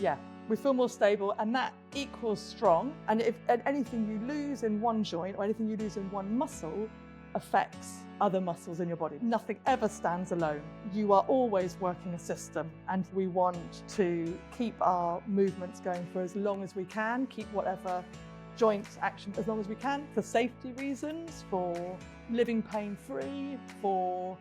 yeah, we feel more stable, and that equals strong. And if anything you lose in one joint or anything you lose in one muscle affects other muscles in your body. Nothing ever stands alone. You are always working a system, and we want to keep our movements going for as long as we can, keep whatever joint action as long as we can, for safety reasons, for living pain-free, for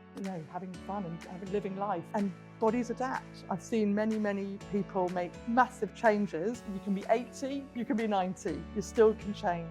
having fun and living life. And bodies adapt. I've seen many people make massive changes. You can be 80, you can be 90, you still can change.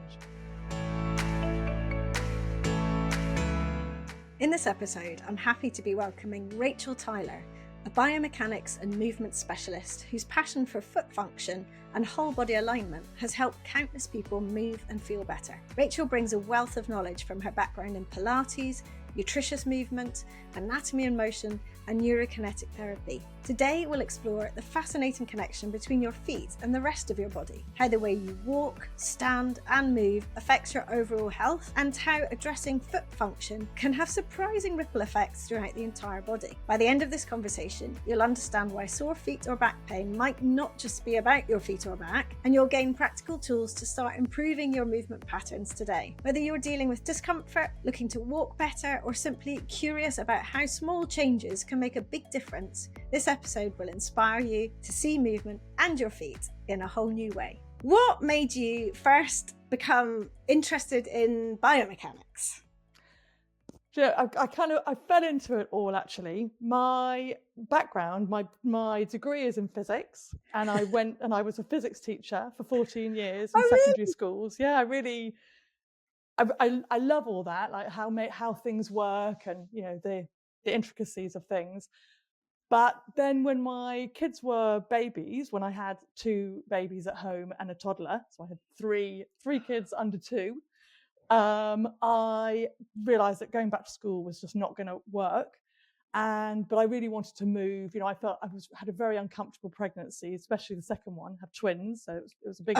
In this episode, I'm happy to be welcoming Rachel Tyler, a biomechanics and movement specialist whose passion for foot function and whole body alignment has helped countless people move and feel better. Rachel brings a wealth of knowledge from her background in Pilates, nutritious movement, anatomy and motion, and neurokinetic therapy. Today, we'll explore the fascinating connection between your feet and the rest of your body, how the way you walk, stand, and move affects your overall health, and how addressing foot function can have surprising ripple effects throughout the entire body. By the end of this conversation, you'll understand why sore feet or back pain might not just be about your feet or back, and you'll gain practical tools to start improving your movement patterns today. Whether you're dealing with discomfort, looking to walk better, or simply curious about how small changes can make a big difference, this episode will inspire you to see movement and your feet in a whole new way. What made you first become interested in biomechanics? I fell into it all, actually. My background, my degree is in physics, and I went and I was a physics teacher for 14 years in secondary schools. Yeah, I love all that, like how things work and the intricacies of things. But then when my kids were babies, when I had 2 babies at home and a toddler, so I had three kids under 2, I realized that going back to school was just not going to work. But I really wanted to move. I felt had a very uncomfortable pregnancy, especially the second one. Had twins, so it was a big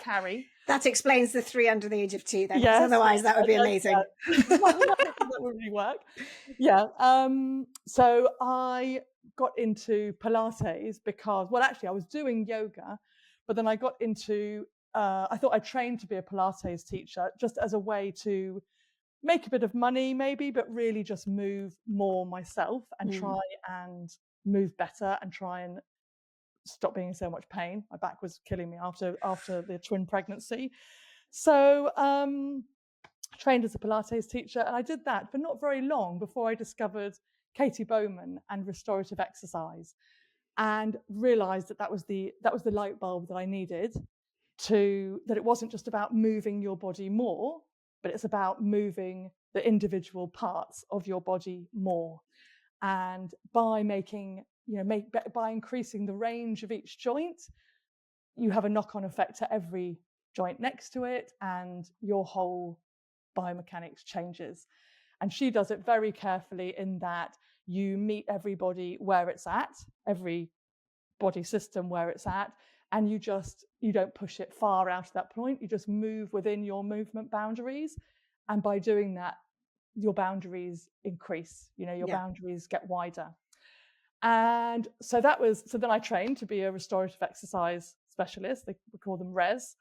carry. That explains the 3 under the age of 2 then, yes, otherwise that would be amazing. That would really work. Yeah. So I got into Pilates because, well, actually I was doing yoga, but then I got into, I thought I trained to be a Pilates teacher just as a way to make a bit of money maybe, but really just move more myself and try and move better and try and stop being in so much pain. My back was killing me after the twin pregnancy. So I trained as a Pilates teacher, and I did that for not very long before I discovered Katie Bowman and restorative exercise, and realized that was the light bulb that I needed, that it wasn't just about moving your body more, but it's about moving the individual parts of your body more. And by by increasing the range of each joint, you have a knock-on effect to every joint next to it, and your whole biomechanics changes. And she does it very carefully in that you meet everybody where it's at, every body system where it's at, and you don't push it far out of that point. You just move within your movement boundaries, and by doing that, your boundaries increase. Your boundaries get wider. And so then I trained to be a restorative exercise specialist. We call them res.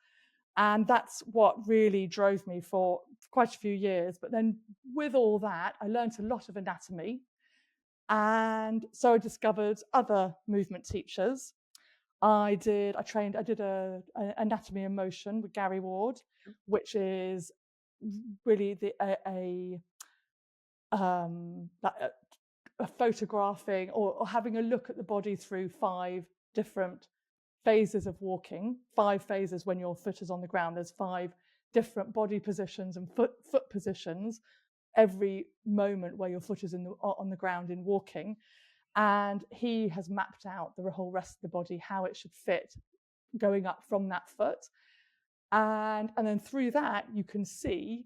And that's what really drove me for quite a few years. But then with all that, I learned a lot of anatomy. And so I discovered other movement teachers. I did an anatomy and motion with Gary Ward, which is really a photographing or having a look at the body through 5 different phases of walking, 5 phases when your foot is on the ground. There's 5 different body positions and foot positions every moment where your foot is on the ground in walking. And he has mapped out the whole rest of the body, how it should fit going up from that foot. And then through that, you can see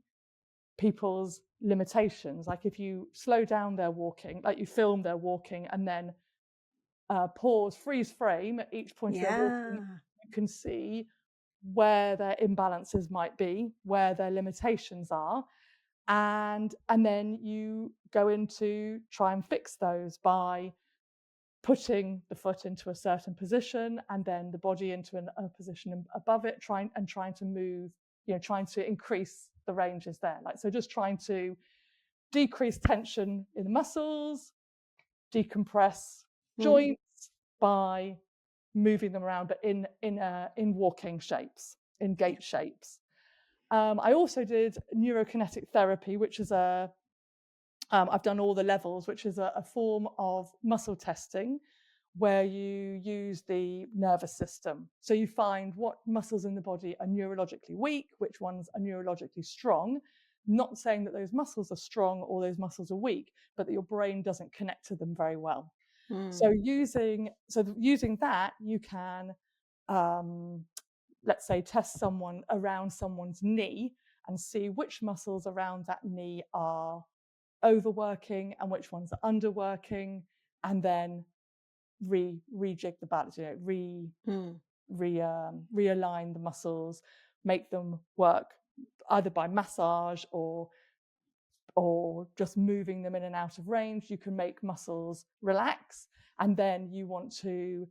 people's limitations. Like if you slow down their walking, like you film their walking and then pause, freeze frame at each point of their walking, you can see where their imbalances might be, where their limitations are. And then you go in to try and fix those by putting the foot into a certain position and then the body into a position above it, trying to move, trying to increase the ranges there. Like, so just trying to decrease tension in the muscles, decompress joints by moving them around, but in walking shapes, in gait shapes. I also did neurokinetic therapy, which is I've done all the levels, which is a form of muscle testing where you use the nervous system. So you find what muscles in the body are neurologically weak, which ones are neurologically strong. Not saying that those muscles are strong or those muscles are weak, but that your brain doesn't connect to them very well. So using that, you can, let's say, test someone around someone's knee and see which muscles around that knee are overworking and which ones are underworking, and then rejig the balance, realign the muscles, make them work either by massage or just moving them in and out of range. You can make muscles relax, and then you want to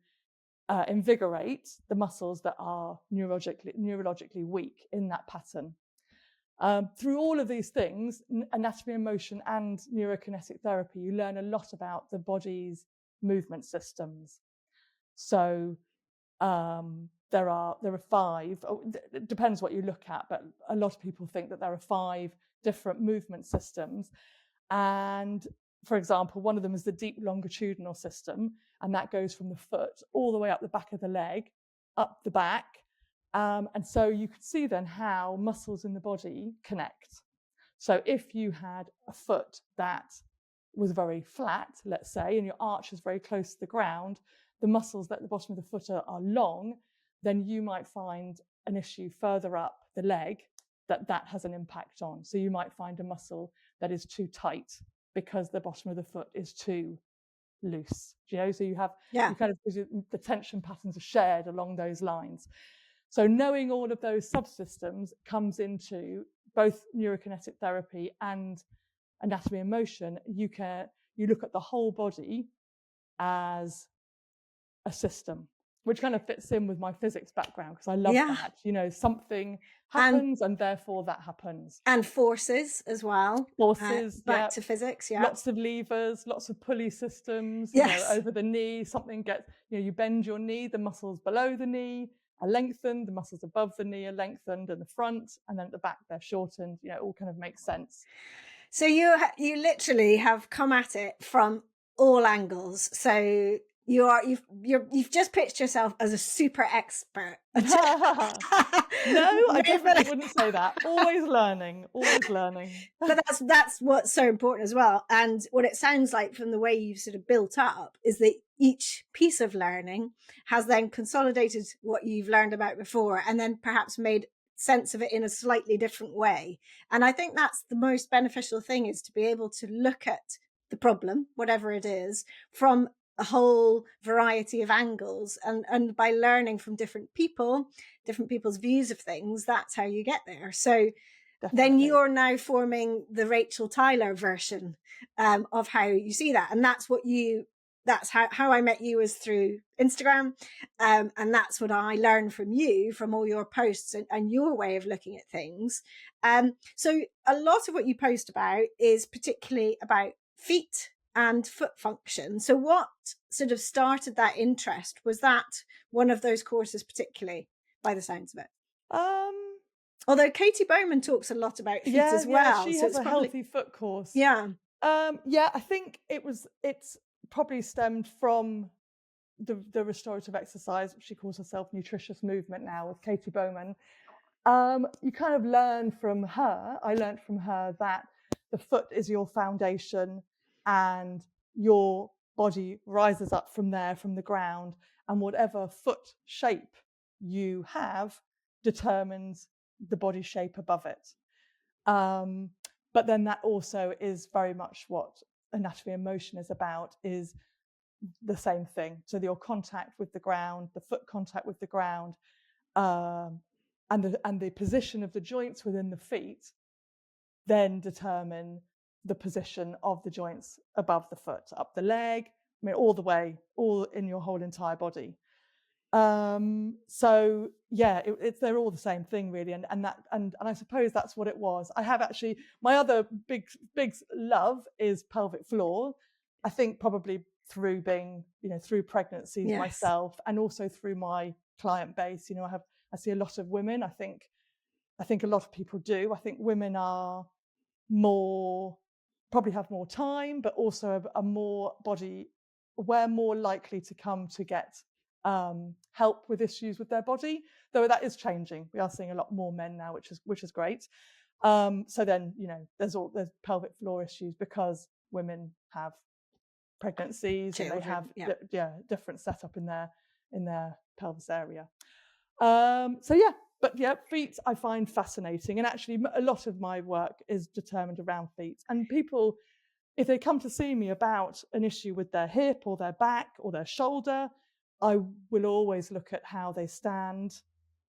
invigorate the muscles that are neurologically weak in that pattern. Through all of these things, anatomy and motion and neurokinetic therapy, you learn a lot about the body's movement systems. So there are 5. It depends what you look at, but a lot of people think that there are 5 different movement systems. And for example, one of them is the deep longitudinal system, and that goes from the foot all the way up the back of the leg, up the back. And so you could see then how muscles in the body connect. So if you had a foot that was very flat, let's say, and your arch is very close to the ground, the muscles at the bottom of the foot are long, then you might find an issue further up the leg that has an impact on. So you might find a muscle that is too tight because the bottom of the foot is too loose. So you have you kind of, the tension patterns are shared along those lines. So knowing all of those subsystems comes into both neurokinetic therapy and anatomy and motion. You look at the whole body as a system, which kind of fits in with my physics background, because I love that. Something happens and therefore that happens. And forces as well. Forces, back to physics, Lots of levers, lots of pulley systems, over the knee. Something gets, you bend your knee, the muscles below the knee are lengthened, the muscles above the knee are lengthened, and the front, and then at the back they're shortened. It all kind of makes sense. So you literally have come at it from all angles. So you've just pitched yourself as a super expert. No, I definitely wouldn't say that. Always learning. But that's what's so important as well. And what it sounds like from the way you've sort of built up is that each piece of learning has then consolidated what you've learned about before, and then perhaps made sense of it in a slightly different way. And I think that's the most beneficial thing, is to be able to look at the problem, whatever it is, from a whole variety of angles, and by learning from different people's views of things, that's how you get there. So then you're now forming the Rachel Tyler version of how you see that, and that's how I met you, was through Instagram, and that's what I learned from you, from all your posts and your way of looking at things. So a lot of what you post about is particularly about feet and foot function. So what sort of started that interest? Was that one of those courses particularly, by the sounds of it? Although Katie Bowman talks a lot about feet as well. She has a healthy foot course. I think it's probably stemmed from the restorative exercise, which she calls herself nutritious movement now, with Katie Bowman. You kind of learn from her. I learned from her that the foot is your foundation, and your body rises up from there, from the ground, and whatever foot shape you have determines the body shape above it. But then that also is very much what anatomy and motion is about, is the same thing. So your contact with the ground, the foot contact with the ground, and the position of the joints within the feet then determine the position of the joints above the foot, up the leg, mean, all the way, all in your whole entire body. So yeah, they're all the same thing really, and I suppose that's what it was. I have actually, my other big love is pelvic floor. I think probably through being, through pregnancies myself, and also through my client base. I see a lot of women. I think a lot of people do. I think women are probably have more time, but also are more body aware, more likely to come to get help with issues with their body, though that is changing. We are seeing a lot more men now, which is great. So then, there's pelvic floor issues because women have pregnancies. Children, and they have different setup in their pelvis area. Feet I find fascinating, and actually a lot of my work is determined around feet. And people, if they come to see me about an issue with their hip or their back or their shoulder, I will always look at how they stand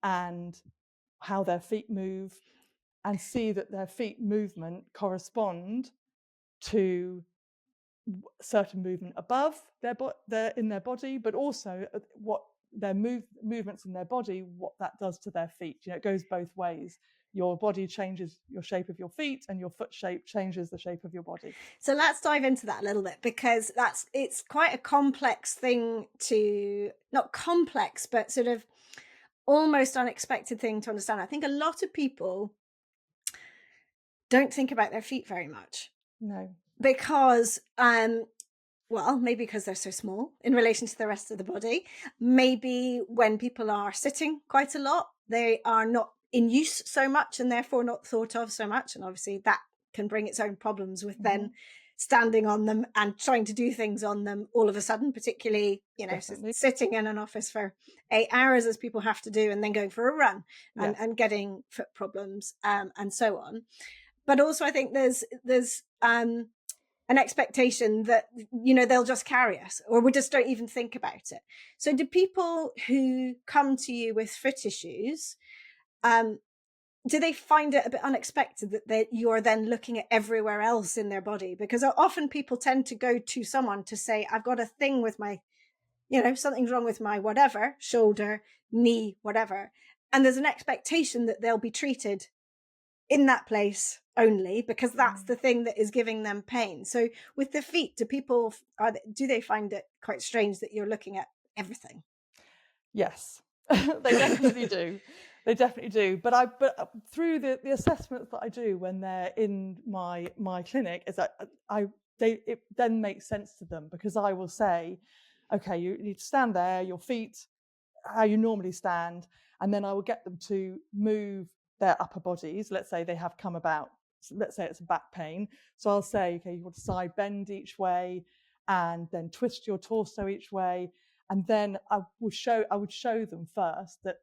and how their feet move, and see that their feet movement correspond to certain movement above in their body, but also what their movements in their body, what that does to their feet. It goes both ways. Your body changes your shape of your feet, and your foot shape changes the shape of your body. So let's dive into that a little bit, because it's quite a complex thing not complex, but sort of almost unexpected thing to understand. I think a lot of people don't think about their feet very much. No. Because maybe because they're so small in relation to the rest of the body. Maybe when people are sitting quite a lot, they are not in use so much, and therefore not thought of so much. And obviously that can bring its own problems with then standing on them and trying to do things on them all of a sudden, particularly, sitting in an office for 8 hours, as people have to do, and then going for a run and getting foot problems and so on. But also I think there's an expectation that, they'll just carry us, or we just don't even think about it. So do people who come to you with foot issues, do they find it a bit unexpected that you're then looking at everywhere else in their body? Because often people tend to go to someone to say, I've got a thing with my, something's wrong with my whatever, shoulder, knee, whatever. And there's an expectation that they'll be treated in that place only, because that's the thing that is giving them pain. So with the feet, do they find it quite strange that you're looking at everything? Yes, they definitely do. They definitely do. But through the assessments that I do when they're in my clinic, is that it then makes sense to them, because I will say, okay, you need to stand there, your feet, how you normally stand, and then I will get them to move their upper bodies. Let's say they have come about, let's say it's a back pain. So I'll say, okay, you want to side bend each way, and then twist your torso each way. And then I would show them first that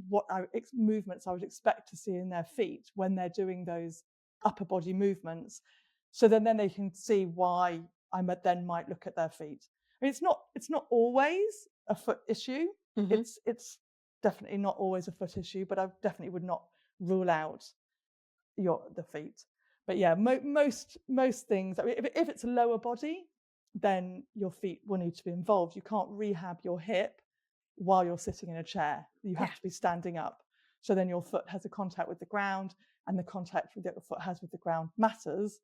what movements I would expect to see in their feet when they're doing those upper body movements. So then they can see why I then might look at their feet. I mean, it's not always a foot issue. It's definitely not always a foot issue, but I definitely would not rule out the feet. But yeah, most things, I mean, if it's a lower body, then your feet will need to be involved. You can't rehab your hip while you're sitting in a chair. You have to be standing up. So then your foot has a contact with the ground, and the contact that your foot has with the ground matters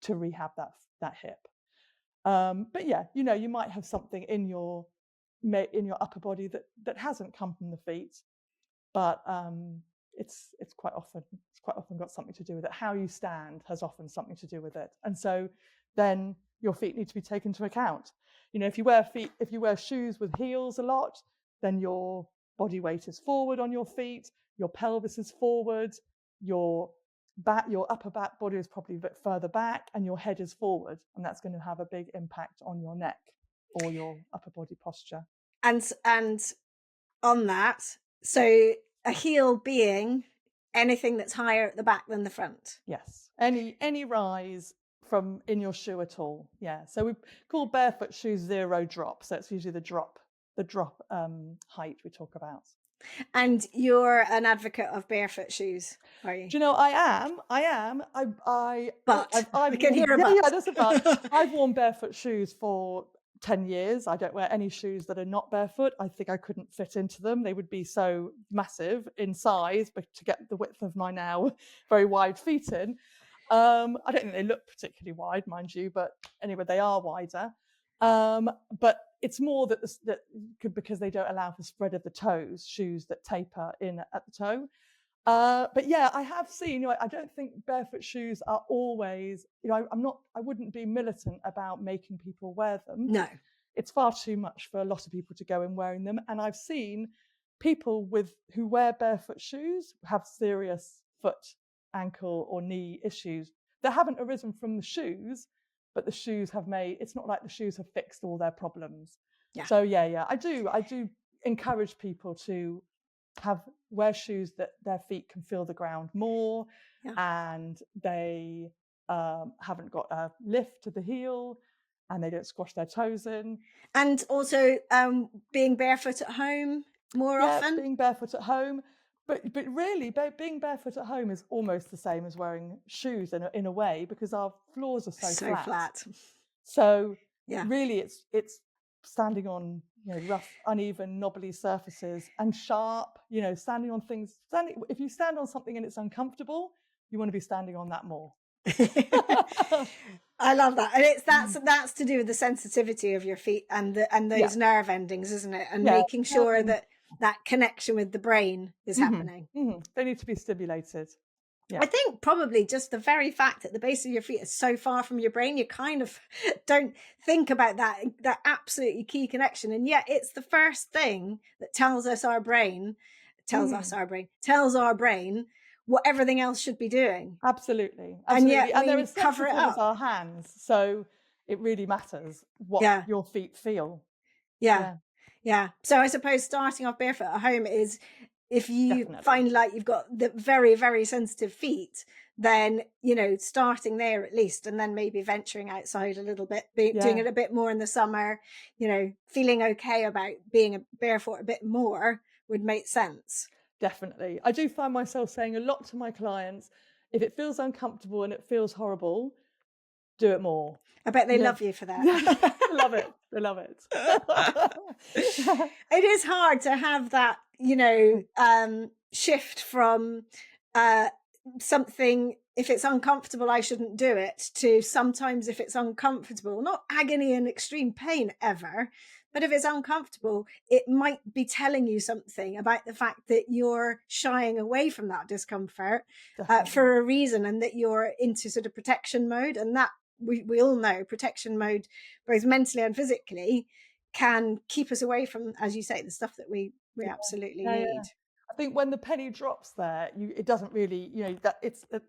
to rehab that hip. But yeah, you might have something in your upper body that hasn't come from the feet, but it's quite often got something to do with it. How you stand has often something to do with it, and so then your feet need to be taken into account. If you wear shoes with heels a lot, then your body weight is forward on your feet, your pelvis is forward, your upper back body is probably a bit further back, and your head is forward, and that's going to have a big impact on your neck or your upper body posture. And on that, so a heel being anything that's higher at the back than the front. Yes, any rise from in your shoe at all. Yeah, so we call barefoot shoes 0 drop. So it's usually the drop height we talk about. And you're an advocate of barefoot shoes, are you? Do you know, I am. But I can hear a but. but. Yeah, there's a but. I've worn barefoot shoes for 10 years. I don't wear any shoes that are not barefoot. I think I couldn't fit into them. They would be so massive in size, but to get the width of my now very wide feet in. I don't think they look particularly wide, mind you, but anyway, they are wider. But it's more that because they don't allow for spread of the toes, shoes that taper in at the toe. But yeah, I have seen, I don't think barefoot shoes are always, I wouldn't be militant about making people wear them. No. It's far too much for a lot of people to go in wearing them. And I've seen people who wear barefoot shoes have serious foot, ankle, or knee issues that haven't arisen from the shoes, but the shoes have it's not like the shoes have fixed all their problems. Yeah. So yeah, I do encourage people to wear shoes that their feet can feel the ground more, and they haven't got a lift to the heel, and they don't squash their toes in. And also being barefoot at home more often. Being barefoot at home, but really being barefoot at home is almost the same as wearing shoes in a way, because our floors are so flat. So really it's standing on rough, uneven, knobbly surfaces, and sharp, standing on things. If you stand on something and it's uncomfortable, you want to be standing on that more. I love that. And that's to do with the sensitivity of your feet and those nerve endings, isn't it? And making sure that connection with the brain is happening. Mm-hmm. They need to be stimulated. Yeah. I think probably just the very fact that the base of your feet is so far from your brain, you kind of don't think about that absolutely key connection. And yet it's the first thing that tells our brain what everything else should be doing. Absolutely. And yet there we cover it up. Our hands, so it really matters what your feet feel. Yeah. So I suppose starting off barefoot at home is, if you find like you've got the very, very sensitive feet, then, starting there at least, and then maybe venturing outside a little bit, doing it a bit more in the summer, feeling okay about being barefoot a bit more would make sense. Definitely. I do find myself saying a lot to my clients, if it feels uncomfortable and it feels horrible, do it more. I bet they love you for that. They love it. They love it. It is hard to have that, shift from something, if it's uncomfortable, I shouldn't do it, to sometimes if it's uncomfortable, not agony and extreme pain ever, but if it's uncomfortable, it might be telling you something about the fact that you're shying away from that discomfort for a reason, and that you're into sort of protection mode. And that we all know protection mode, both mentally and physically, can keep us away from, as you say, the stuff that we absolutely need. Yeah. I think when the penny drops there, it doesn't really,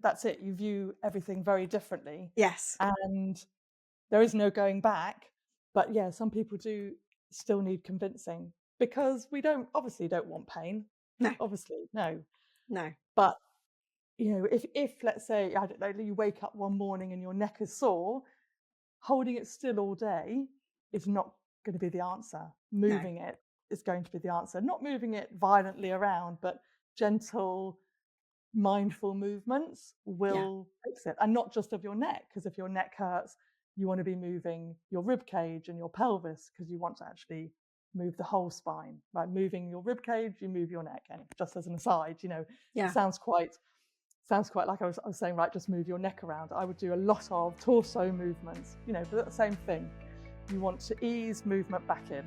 that's it. You view everything very differently. Yes. And there is no going back. But yeah, some people do still need convincing, because we obviously don't want pain. No. Obviously, no. But if let's say, I don't know, you wake up one morning and your neck is sore, holding it still all day is not going to be the answer. Moving it is going to be the answer. Not moving it violently around, but gentle, mindful movements will fix it. And not just of your neck, because if your neck hurts, you want to be moving your rib cage and your pelvis, because you want to actually move the whole spine. Right? Moving your rib cage, you move your neck. And just as an aside, it sounds quite like I was saying, right, just move your neck around. I would do a lot of torso movements, but the same thing. You want to ease movement back in.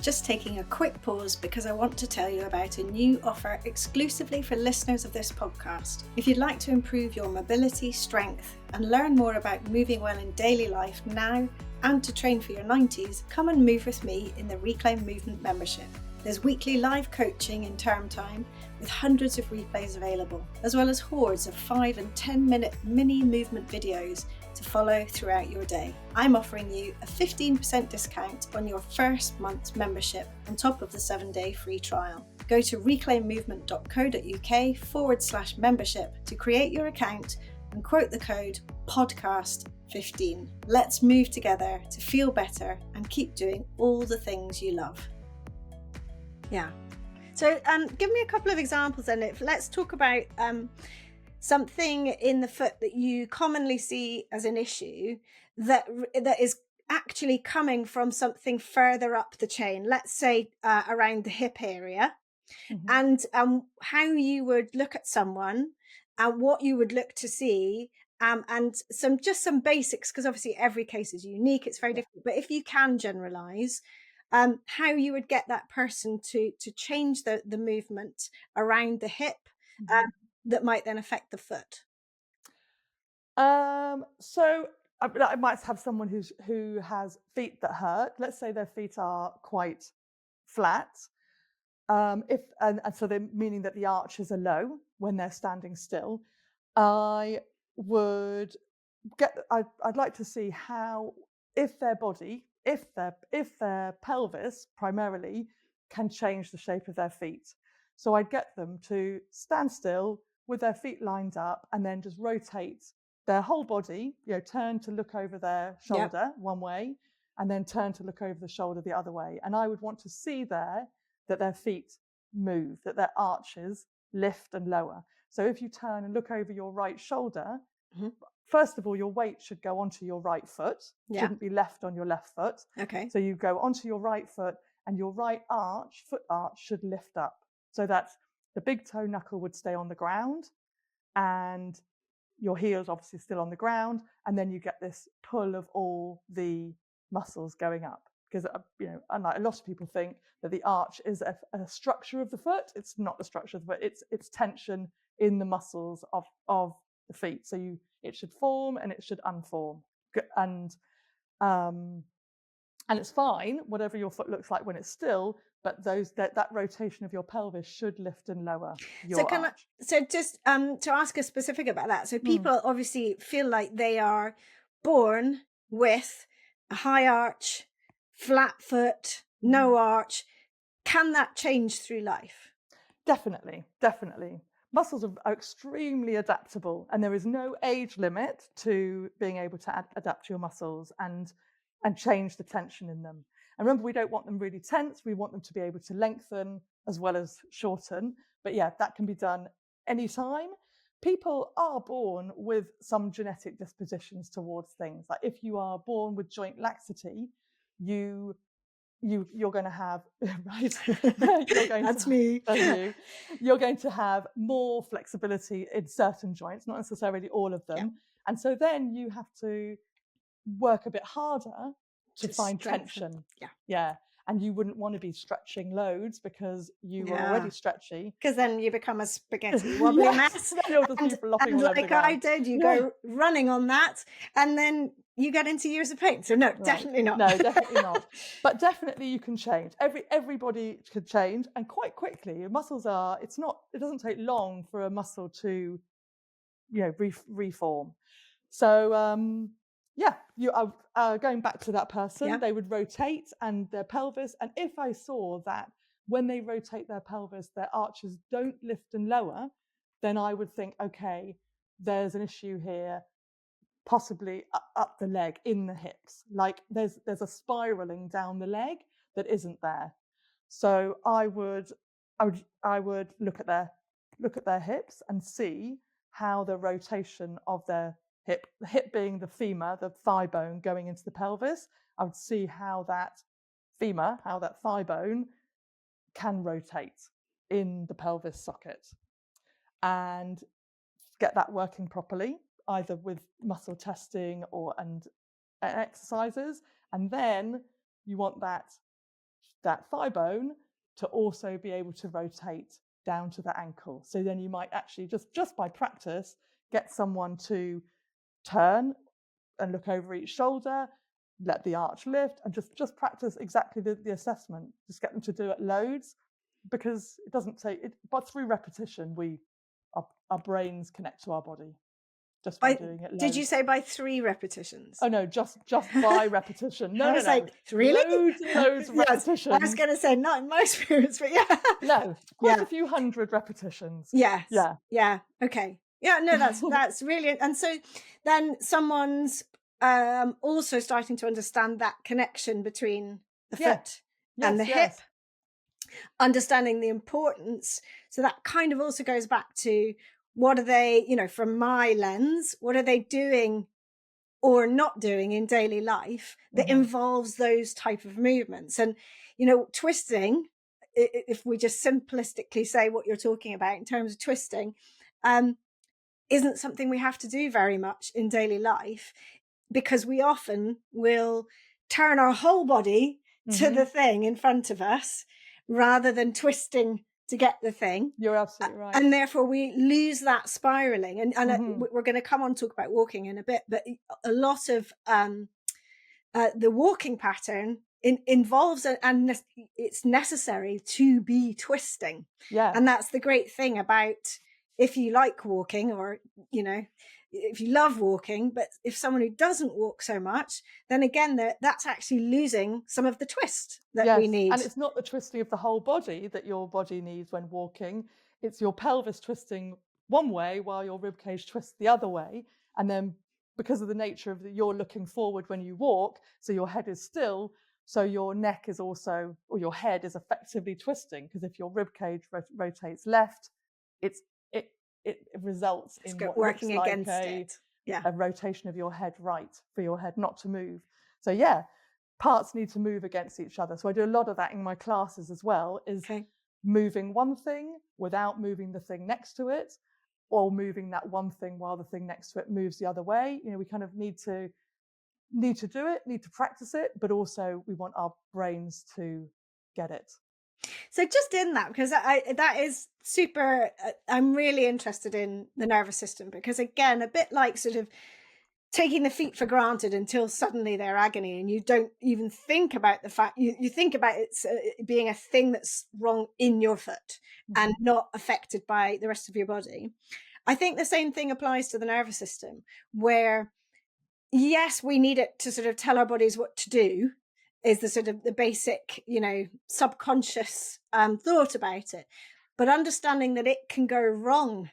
Just taking a quick pause because I want to tell you about a new offer exclusively for listeners of this podcast. If you'd like to improve your mobility, strength, and learn more about moving well in daily life now and to train for your 90s, come and move with me in the Reclaim Movement membership. There's weekly live coaching in term time with hundreds of replays available, as well as hordes of 5 and 10 minute mini movement videos to follow throughout your day. I'm offering you a 15% discount on your first month's membership on top of the 7-day free trial. Go to reclaimmovement.co.uk/membership to create your account and quote the code podcast15. Let's move together to feel better and keep doing all the things you love. Yeah. So give me a couple of examples then. Let's talk about something in the foot that you commonly see as an issue that is actually coming from something further up the chain, let's say around the hip area, Mhm. and how you would look at someone and what you would look to see, and some basics, because obviously every case is unique, it's very Yeah. different, but if you can generalize, how you would get that person to change the movement around the hip, Mhm. that might then affect the foot. So I might have someone who has feet that hurt. Let's say their feet are quite flat. If and so they're meaning that the arches are low when they're standing still. I would I'd like to see how, if their body, if their pelvis primarily can change the shape of their feet. So I'd get them to stand still with their feet lined up and then just rotate their whole body, turn to look over their Yep. shoulder one way and then turn to look over the shoulder the other way. And I would want to see there that their feet move, that their arches lift and lower. So if you turn and look over your right shoulder, Hmm. first of all, your weight should go onto your right foot, Yeah. shouldn't be left on your left foot. Okay. So you go onto your right foot and your right foot arch should lift up so that the big toe knuckle would stay on the ground and your heel's obviously still on the ground. And then you get this pull of all the muscles going up. Because, unlike a lot of people think that the arch is a structure of the foot, it's not the structure of the foot, it's tension in the muscles of the feet. So it should form and it should unform. And um, and it's fine, whatever your foot looks like when it's still, but that rotation of your pelvis should lift and lower So your can I, arch. so just to ask a specific about that. So Hmm. people obviously feel like they are born with a high arch, flat foot, Mhm. no arch. Can that change through life? Definitely, definitely. Muscles are extremely adaptable, and there is no age limit to being able to adapt your muscles and change the tension in them. And remember, we don't want them really tense. We want them to be able to lengthen as well as shorten. But yeah, that can be done anytime. People are born with some genetic dispositions towards things. Like if you are born with joint laxity, you you're going to have right you're going That's to me. that's you you're going to have more flexibility in certain joints, not necessarily all of Yeah, them, and so then you have to work a bit harder to to find strengthen. tension. Yeah, Yeah, and you wouldn't want to be stretching loads because you are yeah. already stretchy. Because then you become a spaghetti wobbly Yes, mess, then you'll just be flopping and all over the like I ground. did, you Yeah. go running on that, and then you get into years of pain. So no, Right. definitely not. No, definitely not. But definitely you can change. Everybody could change and quite quickly. Muscles are, it doesn't take long for a muscle to, reform. So yeah, you are going back to that person, Yeah. they would rotate and their pelvis. And if I saw that when they rotate their pelvis, their arches don't lift and lower, then I would think, okay, there's an issue here, possibly up the leg, in the hips. Like there's a spiraling down the leg that isn't there. So I would look at their hips and see how the rotation of their hip, the hip being the femur, the thigh bone going into the pelvis. I would see how that femur, how that thigh bone can rotate in the pelvis socket and get that working properly, either with muscle testing and exercises. And then you want that thigh bone to also be able to rotate down to the ankle. So then you might actually just by practice get someone to turn and look over each shoulder, let the arch lift, and just practice exactly the assessment. Just get them to do it loads, because it doesn't take it, but through repetition our brains connect to our body just by By doing it Did you loads. say by 3 repetitions? Oh no, just by repetition. No, I no, was no. like, really? Loads and loads of Yes, I was repetitions. going to say not in my experience, but yeah, No, quite yeah, a few hundred repetitions. yes, Yeah. yeah, okay, yeah. No, that's really. And so then someone's also starting to understand that connection between the Yeah. foot and the Yes, hip, yes. understanding the importance. So that kind of also goes back to, what are they, from my lens, what are they doing or not doing in daily life that Mhm. involves those type of movements. And, twisting, if we just simplistically say what you're talking about in terms of twisting, um, isn't something we have to do very much in daily life, because we often will turn our whole body to the Mhm. thing in front of us rather than twisting to get the thing. You're absolutely right. And therefore we lose that spiraling. And Mhm. we're going to come on and talk about walking in a bit, but a lot of the walking pattern involves it's necessary to be twisting. Yeah. And that's the great thing about, if you like walking, or if you love walking, but if someone who doesn't walk so much, then again that's actually losing some of the twist that we Yes, need. and it's not the twisting of the whole body that your body needs when walking. It's your pelvis twisting one way while your rib cage twists the other way. And then because of the nature of you're looking forward when you walk, so your head is still, so your neck is also, or your head is effectively twisting. Because if your rib cage rotates left, it's it it results It's in what looks working like against it. Yeah. a rotation of your head right, for your head not to move. So yeah, parts need to move against each other. So I do a lot of that in my classes as well, is Okay. moving one thing without moving the thing next to it, or moving that one thing while the thing next to it moves the other way. We kind of need to do it, need to practice it, but also we want our brains to get it. So just in that, because that is super, I'm really interested in the nervous system, because again, a bit like sort of taking the feet for granted until suddenly they're agony, and you don't even think about the fact, you think about it being a thing that's wrong in your foot and Mhm. not affected by the rest of your body. I think the same thing applies to the nervous system, where yes, we need it to sort of tell our bodies what to do, is the sort of the basic, subconscious thought about it. But understanding that it can go wrong,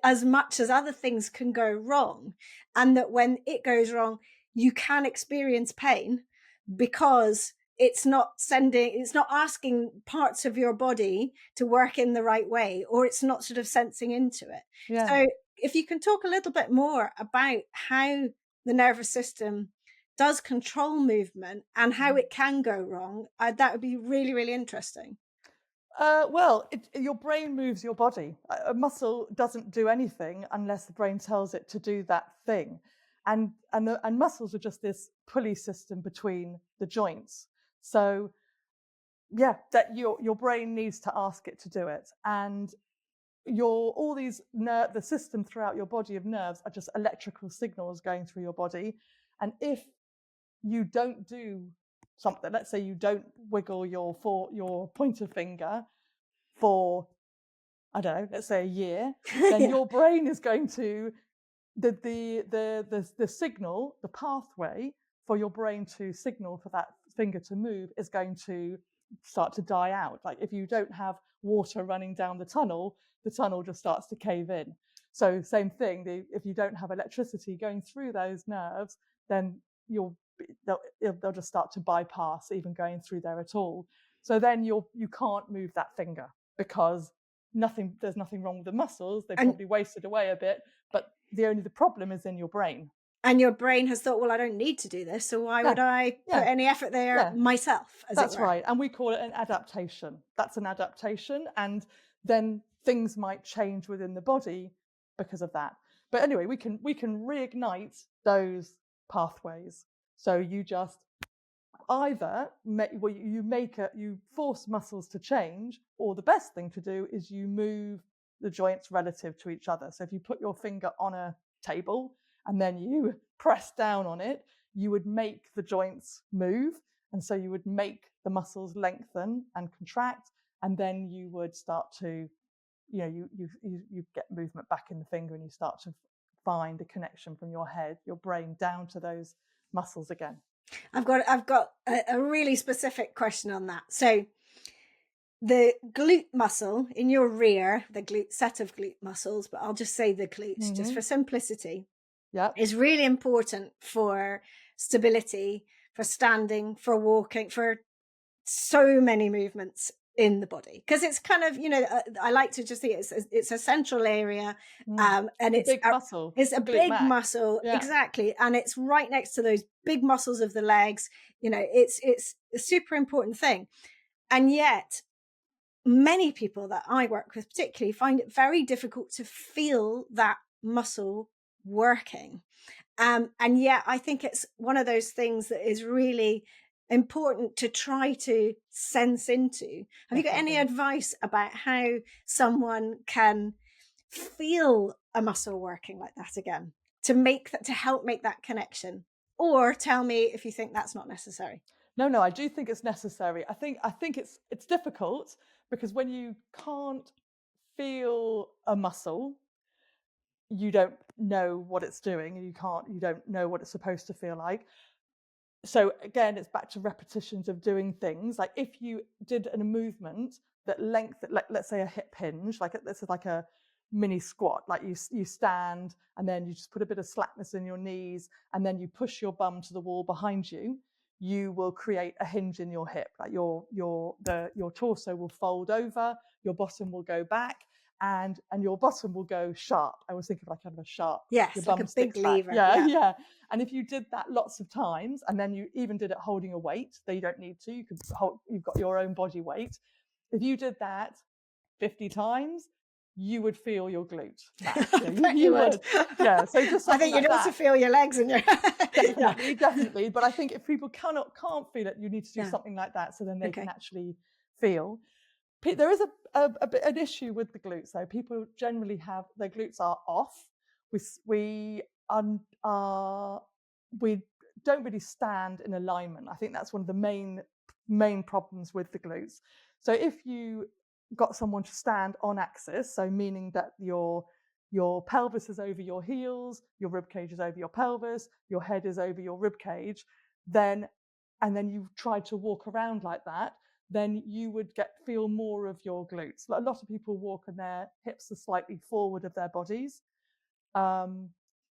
as much as other things can go wrong, and that when it goes wrong, you can experience pain, because it's not asking parts of your body to work in the right way, or it's not sort of sensing into it. Yeah. So if you can talk a little bit more about how the nervous system does control movement and how Mhm. it can go wrong, that would be really, really interesting. Well, your brain moves your body. A muscle doesn't do anything unless the brain tells it to do that thing, and muscles are just this pulley system between the joints. So yeah, that your brain needs to ask it to do it, and your all these the system throughout your body of nerves are just electrical signals going through your body, and if you don't do something, let's say you don't wiggle your pointer finger for, I don't know, let's say a year, then Yeah. your brain is going to the signal, the pathway for your brain to signal for that finger to move is going to start to die out. Like if you don't have water running down the tunnel just starts to cave in. So same thing, if you don't have electricity going through those nerves, then they'll just start to bypass even going through there at all. So then you can't move that finger because there's nothing wrong with the muscles. They and probably wasted away a bit, but the problem is in your brain. and your brain has thought, well, I don't need to do this, so why Yeah, would I put yeah, any effort there yeah. myself, as it That's were? right. And we call it an adaptation. That's an adaptation. And then things might change within the body because of that. But anyway, we can reignite those pathways. So you just either you force muscles to change, or the best thing to do is you move the joints relative to each other. So if you put your finger on a table and then you press down on it, you would make the joints move, and so you would make the muscles lengthen and contract, and then you would start to, you get movement back in the finger, and you start to find a connection from your head, your brain, down to those muscles again. I've got a really specific question on that. So the glute muscle in your rear, the glute set of glute muscles, but I'll just say the glutes just Hmm. for simplicity, Yeah. is really important for stability, for standing, for walking, for so many movements in the body, because it's kind of, I like to just see it's a central area, Mm. and The big muscle, it's a the glute big max. muscle, Yeah, exactly, and it's right next to those big muscles of the legs. It's a super important thing, and yet many people that I work with particularly find it very difficult to feel that muscle working. And yet I think it's one of those things that is really important to try to sense into. Have you got any definitely. advice about how someone can feel a muscle working like that again, to help make that connection? Or tell me if you think that's not necessary. No, no, I do think it's necessary. I think it's difficult because when you can't feel a muscle, you don't know what it's doing, and you don't know what it's supposed to feel like. So again, it's back to repetitions of doing things. Like if you did a movement that like let's say a hip hinge, like this is like a mini squat, like you stand and then you just put a bit of slackness in your knees and then you push your bum to the wall behind you, you will create a hinge in your hip. Like your torso will fold over, your bottom will go back, and your bottom will go sharp. I was thinking like kind of a sharp. Your Yes, like a bum big sticks back. lever. Yeah, Yeah. yeah. And if you did that lots of times, and then you even did it holding a weight, that you don't need to, you've got your own body weight. If you did that 50 times, you would feel your glute max. I bet you You would. would. Yeah. So just I something think like you'd also that. feel your legs and your yeah. Definitely, definitely. But I think if people can't feel it, you need to do Yeah. something like that so then they can Okay. actually feel. There is an issue with the glutes though. People generally have their glutes are off. We are we don't really stand in alignment. I think that's one of the main problems with the glutes. So if you got someone to stand on axis, so meaning that your pelvis is over your heels, your rib cage is over your pelvis, your head is over your rib cage, then and then you tried to walk around like that, then you would feel more of your glutes. A lot of people walk and their hips are slightly forward of their bodies. Um,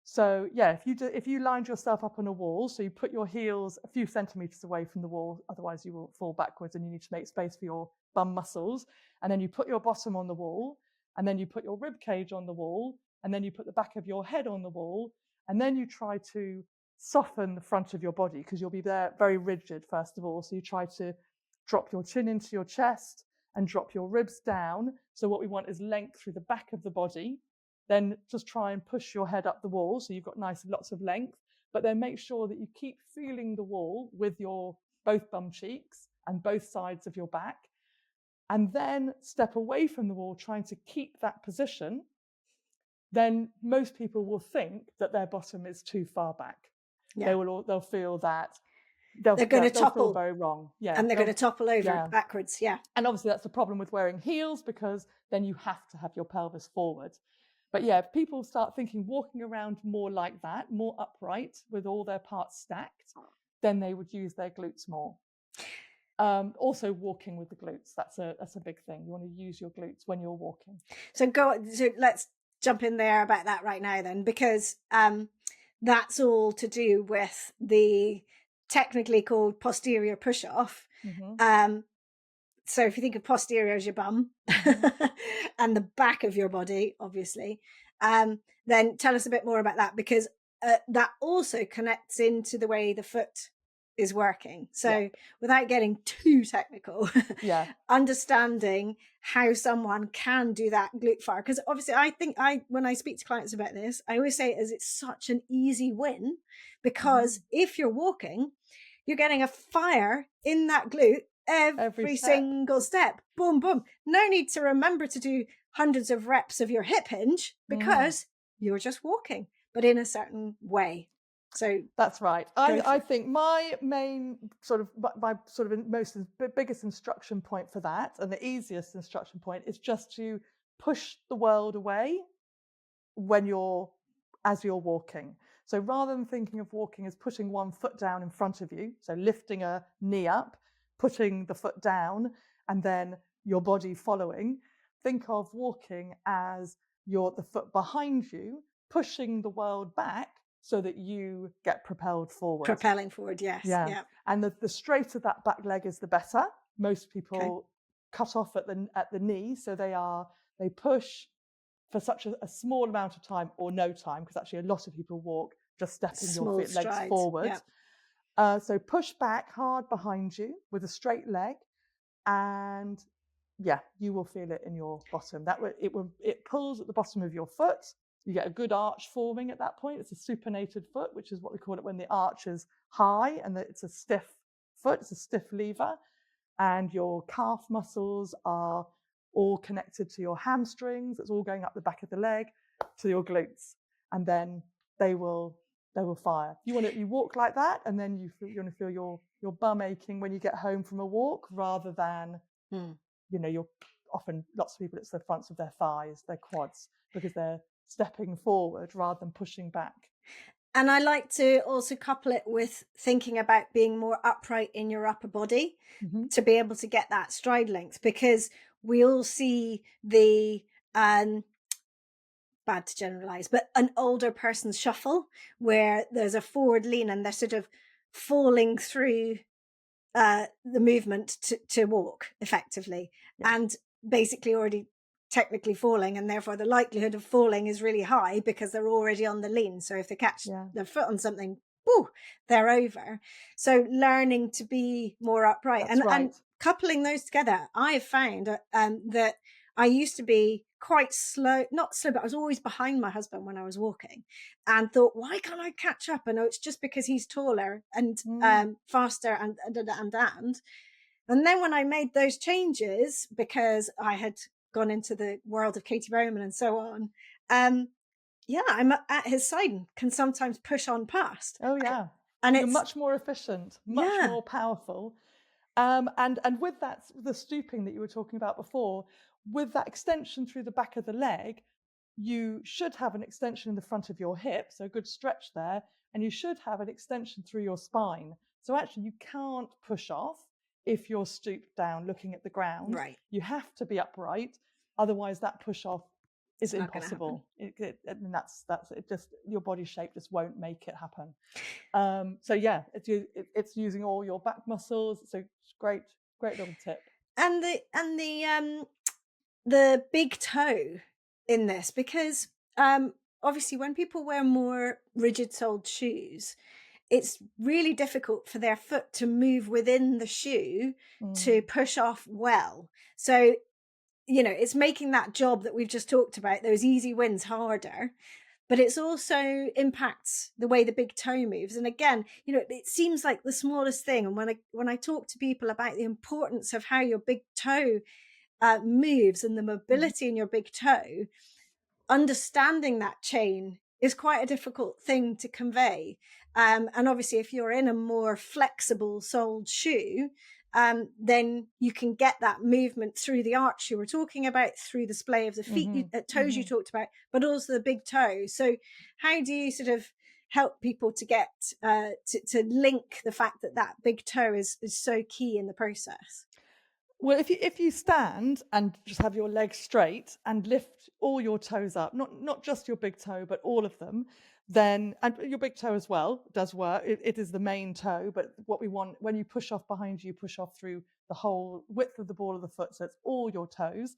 so yeah, if you lined yourself up on a wall, so you put your heels a few centimeters away from the wall, otherwise you will fall backwards and you need to make space for your bum muscles. And then you put your bottom on the wall, and then you put your rib cage on the wall, and then you put the back of your head on the wall, and then you try to soften the front of your body because you'll be there very rigid first of all. So you try to drop your chin into your chest and drop your ribs down. So what we want is length through the back of the body. Then just try and push your head up the wall so you've got lots of length, but then make sure that you keep feeling the wall with your both bum cheeks and both sides of your back, and then step away from the wall trying to keep that position. Then most people will think that their bottom is too far back. Yeah. They'll feel that They're going to they'll feel topple very wrong. Yeah, and they're going to topple over yeah. backwards. Yeah. And obviously that's the problem with wearing heels because then you have to have your pelvis forward. But yeah, if people start thinking walking around more like that, more upright with all their parts stacked, then they would use their glutes more. Also walking with the glutes, that's a big thing. You want to use your glutes when you're walking. So let's jump in there about that right now then, because that's all to do with the technically called posterior push off. Mm-hmm. So if you think of posterior as your bum and the back of your body, obviously, then tell us a bit more about that, because that also connects into the way the foot is working. So Yeah. without getting too technical, Yeah. understanding how someone can do that glute fire. Because obviously when I speak to clients about this, I always say it as it's such an easy win, because if you're walking, you're getting a fire in that glute every single step. Boom, boom. No need to remember to do hundreds of reps of your hip hinge because you're just walking, but in a certain way. So that's right. I think my main biggest instruction point for that, and the easiest instruction point, is just to push the world away as you're walking. So rather than thinking of walking as putting one foot down in front of you, so lifting a knee up, putting the foot down, and then your body following, think of walking as the foot behind you, pushing the world back so that you get propelled forward. Propelling forward, yes. Yeah. And the straighter that back leg is, the better. Most people cut off at the knee, so they push for such a small amount of time or no time, because actually a lot of people walk just stepping your Small legs strides. forward. Yeah. So push back hard behind you with a straight leg, and yeah, you will feel it in your bottom. It pulls at the bottom of your foot. You get a good arch forming at that point. It's a supinated foot, which is what we call it when the arch is high and it's a stiff foot. It's a stiff lever, and your calf muscles are all connected to your hamstrings. It's all going up the back of the leg to your glutes, and then they will fire. You walk like that, and then you want to feel your bum aching when you get home from a walk, rather than you're often, lots of people, it's the fronts of their thighs, their quads, because they're stepping forward rather than pushing back. And I like to also couple it with thinking about being more upright in your upper body to be able to get that stride length, because we all see the bad to generalize, but an older person's shuffle where there's a forward lean and they're sort of falling through the movement to walk effectively, and basically already technically falling, and therefore the likelihood of falling is really high because they're already on the lean. So if they catch their foot on something, whoo, they're over. So learning to be more upright. And coupling those together, I have found that I used to be quite slow, not slow, but I was always behind my husband when I was walking, and thought, why can't I catch up? And it's just because he's taller and faster and then when I made those changes, because I had gone into the world of Katie Bowman and so on, I'm at his side and can sometimes push on past. Oh yeah, and you're it's much more efficient, much more powerful. And with that, the stooping that you were talking about before, with that extension through the back of the leg, you should have an extension in the front of your hip, so a good stretch there, and you should have an extension through your spine. So actually you can't push off if you're stooped down looking at the ground. Right. You have to be upright, otherwise that push off is impossible. And that's it. Just your body shape just won't make it happen. So yeah, it's using all your back muscles. So it's great little tip. And the big toe in this, because obviously when people wear more rigid soled shoes, it's really difficult for their foot to move within the shoe to push off well. So, it's making that job that we've just talked about, those easy wins, harder. But it's also impacts the way the big toe moves. And again, it seems like the smallest thing. And when I talk to people about the importance of how your big toe moves and the mobility in your big toe, understanding that chain is quite a difficult thing to convey. And obviously, if you're in a more flexible soled shoe, then you can get that movement through the arch you were talking about, through the splay of the feet, toes you talked about, but also the big toe. So how do you sort of help people to get to link the fact that big toe is so key in the process? Well, if you stand and just have your legs straight and lift all your toes up, not just your big toe, but all of them, then, and your big toe as well does work. It is the main toe, but what we want, when you push off behind you, push off through the whole width of the ball of the foot, so it's all your toes.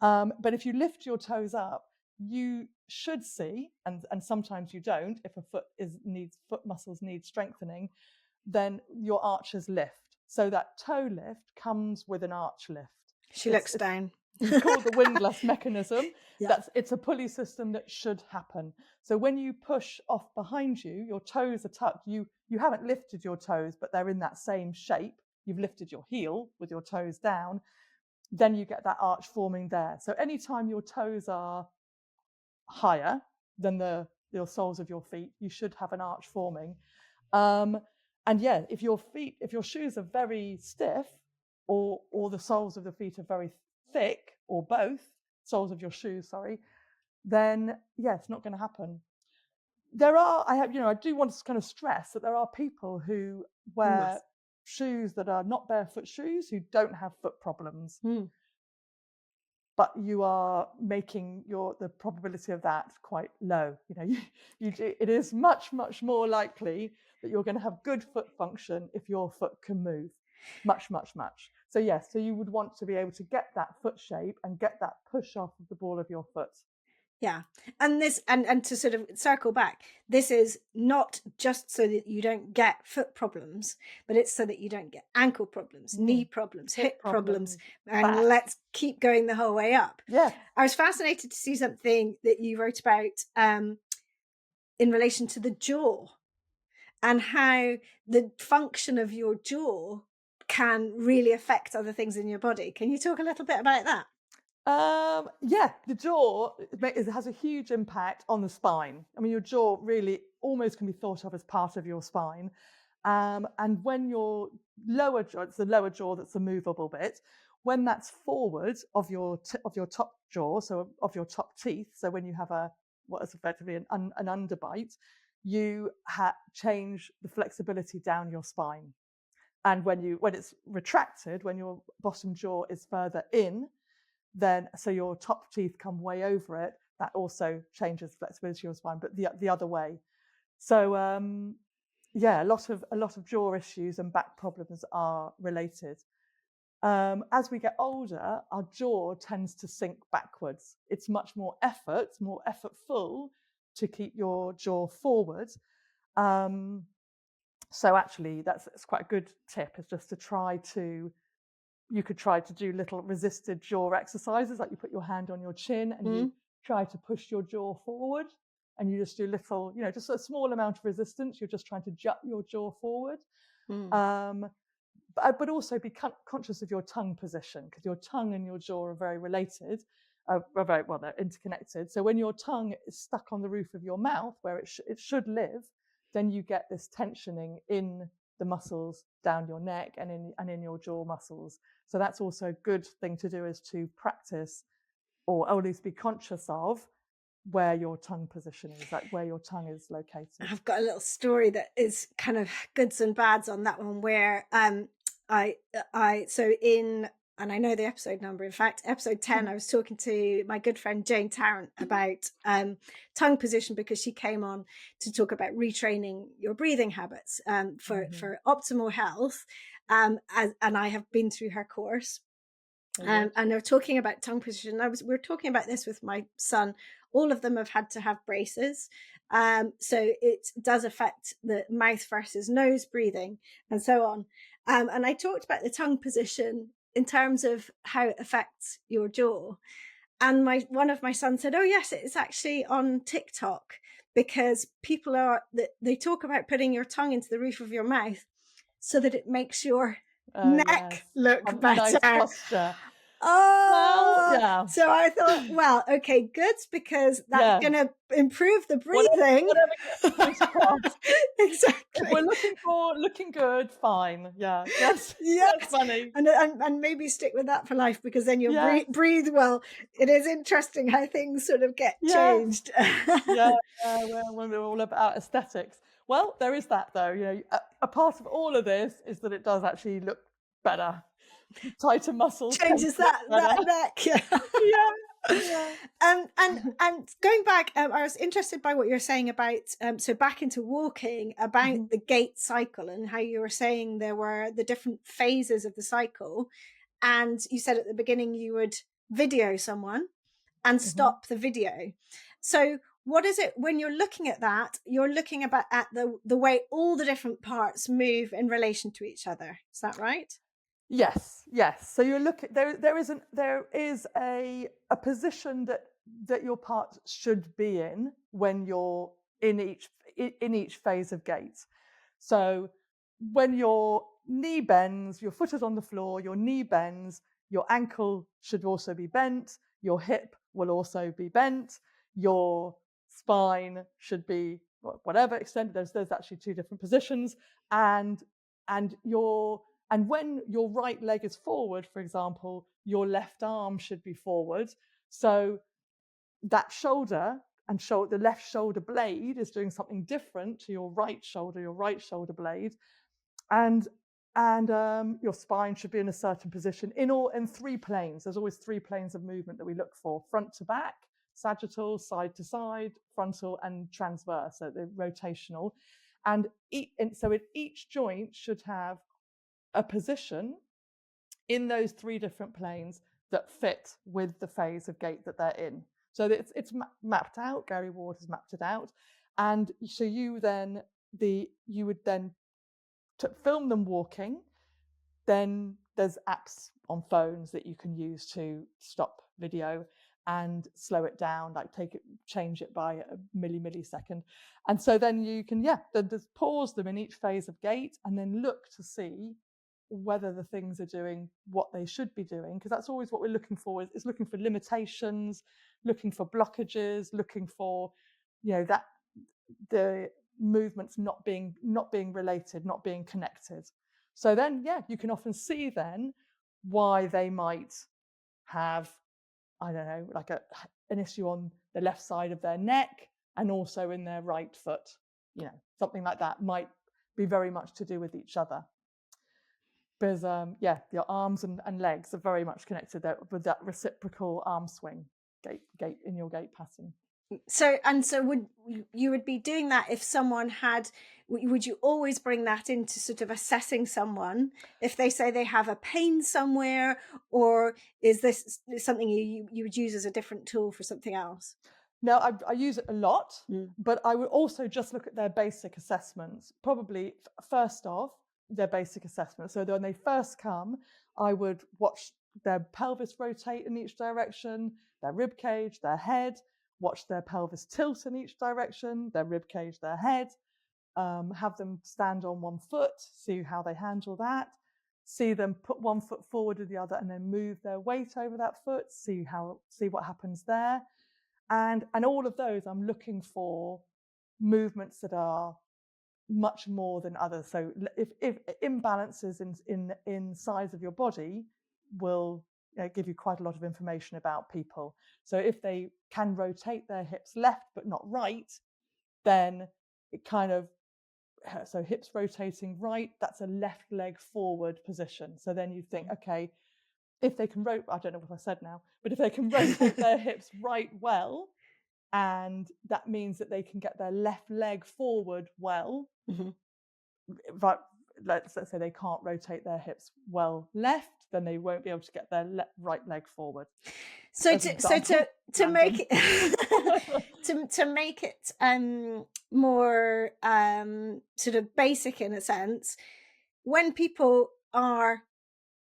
But if you lift your toes up, you should see, and sometimes you don't, if a foot muscles need strengthening, then your arches lift. So that toe lift comes with an arch lift. She looks down. It's called the windlass mechanism. It's a pulley system that should happen. So when you push off behind you, your toes are tucked. You haven't lifted your toes, but they're in that same shape. You've lifted your heel with your toes down. Then you get that arch forming there. So anytime your toes are higher than your soles of your feet, you should have an arch forming. And yeah, if your shoes are very stiff, or the soles of the feet are very thick, or both soles of your shoes, sorry, then yeah, it's not going to happen. I do want to kind of stress that there are people who wear shoes that are not barefoot shoes who don't have foot problems. But you are making the probability of that quite low. It is much, much more likely that you're going to have good foot function if your foot can move. Much, much, much. So yes, so you would want to be able to get that foot shape and get that push off of the ball of your foot. Yeah. And this, and to sort of circle back, this is not just so that you don't get foot problems, but it's so that you don't get ankle problems, knee problems, Hip hip problems, problems, and back. let's keep going the whole way up. Yes. I was fascinated to see something that you wrote about in relation to the jaw, and how the function of your jaw can really affect other things in your body. Can you talk a little bit about that? Yeah, the jaw has a huge impact on the spine. I mean, your jaw really almost can be thought of as part of your spine. And when your lower jaw, it's the lower jaw that's the movable bit, when that's forward of your top jaw, so of your top teeth, so when you have what is effectively an underbite, you change the flexibility down your spine. And when it's retracted, when your bottom jaw is further in, then so your top teeth come way over it, that also changes flexibility of your spine, but the other way. So yeah, a lot of jaw issues and back problems are related. As we get older, our jaw tends to sink backwards. It's much more effortful to keep your jaw forward. So actually, that's quite a good tip, is just to you could try to do little resisted jaw exercises, like you put your hand on your chin and you try to push your jaw forward, and you just do little, just a small amount of resistance. You're just trying to jut your jaw forward. Um, but also be conscious of your tongue position, because your tongue and your jaw are very related, they're interconnected. So when your tongue is stuck on the roof of your mouth, where it should live, then you get this tensioning in the muscles down your neck and in your jaw muscles. So that's also a good thing to do, is to practice, or at least be conscious of, where your tongue position is, like where your tongue is located. I've got a little story that is kind of goods and bads on that one, where and I know the episode number. In fact, episode 10, I was talking to my good friend Jane Tarrant about tongue position, because she came on to talk about retraining your breathing habits for optimal health. And I have been through her course. And they're talking about tongue position. We were talking about this with my son. All of them have had to have braces. So it does affect the mouth versus nose breathing and so on. And I talked about the tongue position in terms of how it affects your jaw. And one of my sons said, "Oh yes, it's actually on TikTok, because they talk about putting your tongue into the roof of your mouth so that it makes your neck look better." Nice posture. Oh, Well, yeah. so I thought, well, okay, good, because that's going to improve the breathing. Whatever gets the point across. Exactly. If we're looking for looking good, fine. Yeah, yes, Yes. that's funny. And maybe stick with that for life, because then you'll breathe well. It is interesting how things sort of get changed. Yeah, when we're all about aesthetics. Well, there is that though. A part of all of this is that it does actually look better. Tighter muscles changes that neck. Yeah. And going back, I was interested by what you're saying about so back into walking, about the gait cycle, and how you were saying there were the different phases of the cycle. And you said at the beginning you would video someone and stop the video. So what is it, when you're looking at that, you're looking at the way all the different parts move in relation to each other? Is that right? Yes. So you look at there is a position that your parts should be in when you're in each phase of gait. So when your knee bends, your foot is on the floor, your knee bends, your ankle should also be bent, your hip will also be bent, your spine should be whatever extent. There's actually two different positions, and when your right leg is forward, for example, your left arm should be forward. So that shoulder the left shoulder blade is doing something different to your right shoulder blade, and your spine should be in a certain position in three planes. There's always three planes of movement that we look for: front to back, sagittal, side to side, frontal, and transverse, so the rotational. And so each joint should have a position in those 3 different planes that fit with the phase of gait that they're in. So it's mapped out. Gary Ward has mapped it out, and so you would then film them walking. Then there's apps on phones that you can use to stop video and slow it down, like change it by a millisecond. And so then you can, then just pause them in each phase of gait and then look to see whether the things are doing what they should be doing, because that's always what we're looking for, is looking for limitations, looking for blockages, looking for, that the movements not being related, not being connected. So then, you can often see then why they might have, I don't know, like an issue on the left side of their neck and also in their right foot. Something like that might be very much to do with each other. Because, your arms and legs are very much connected with that reciprocal arm swing gait in your gait pattern. So would you be doing that if someone would you always bring that into sort of assessing someone if they say they have a pain somewhere, or is this something you would use as a different tool for something else? No, I use it a lot, but I would also just look at their basic assessments. Probably first off, their basic assessment. So when they first come, I would watch their pelvis rotate in each direction, their rib cage, their head, watch their pelvis tilt in each direction, their rib cage, their head, have them stand on one foot, see how they handle that, see them put one foot forward with the other and then move their weight over that foot, see what happens there. And all of those, I'm looking for movements that are much more than others. So if imbalances in size of your body will give you quite a lot of information about people. So if they can rotate their hips left but not right, then it kind of, so hips rotating right, that's a left leg forward position. So then you think, okay, if they can I don't know what I said now, but if they can rotate their hips right well, and that means that they can get their left leg forward well. But let's say they can't rotate their hips well left, then they won't be able to get their right leg forward. So to make it to make it more sort of basic in a sense, when people are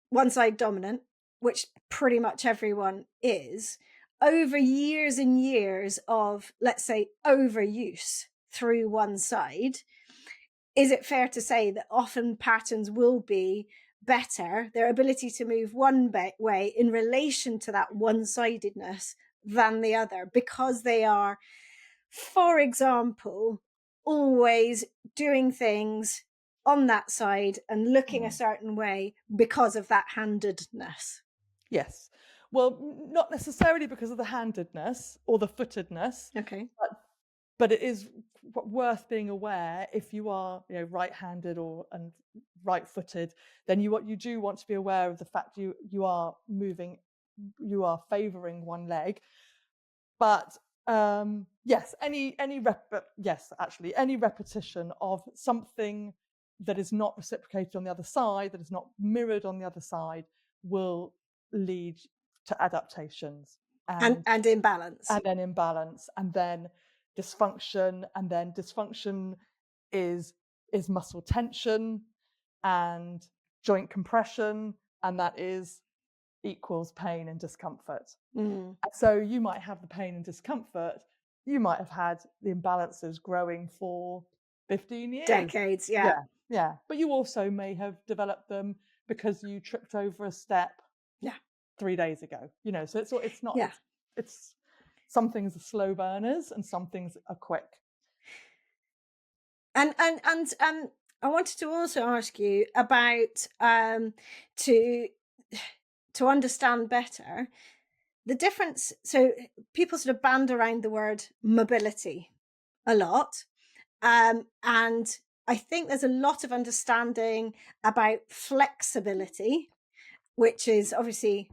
one side dominant, which pretty much everyone is, over years and years of, let's say, overuse through one side, is it fair to say that often patterns will be better, their ability to move one way in relation to that one-sidedness than the other, because they are, for example, always doing things on that side and looking a certain way because of that handedness? Yes. Well, not necessarily because of the handedness or the footedness. Okay. But it is worth being aware, if you are right-handed and right-footed, then you do want to be aware of the fact you are favoring one leg. But yes, any repetition of something that is not reciprocated on the other side, that is not mirrored on the other side, will lead to adaptations And imbalance. and then imbalance, and then dysfunction, and then dysfunction is muscle tension and joint compression, and that equals pain and discomfort. So you might have the pain and discomfort, you might have had the imbalances growing for 15 years. Decades, yeah. But you also may have developed them because you tripped over a step 3 days ago. So it's not, it's some things are slow burners and some things are quick. And I wanted to also ask you about to understand better the difference. So people sort of band around the word mobility a lot, and I think there's a lot of understanding about flexibility, which is obviously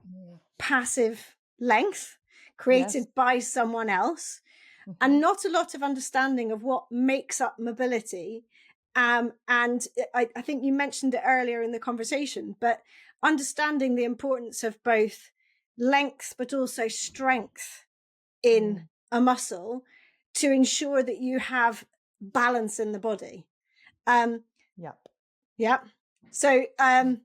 passive length created by someone else, and not a lot of understanding of what makes up mobility. And I think you mentioned it earlier in the conversation, but understanding the importance of both length but also strength in Mm, a muscle to ensure that you have balance in the body. Um, yep. yeah. So I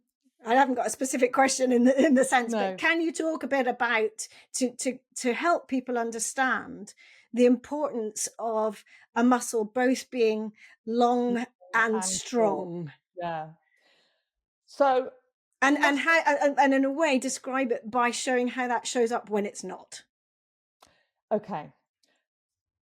haven't got a specific question in the sense, but No. can you talk a bit about to help people understand the importance of a muscle both being long and And short. strong, Yeah. So and muscle. how and in a way describe it by showing how that shows up when it's not. Okay.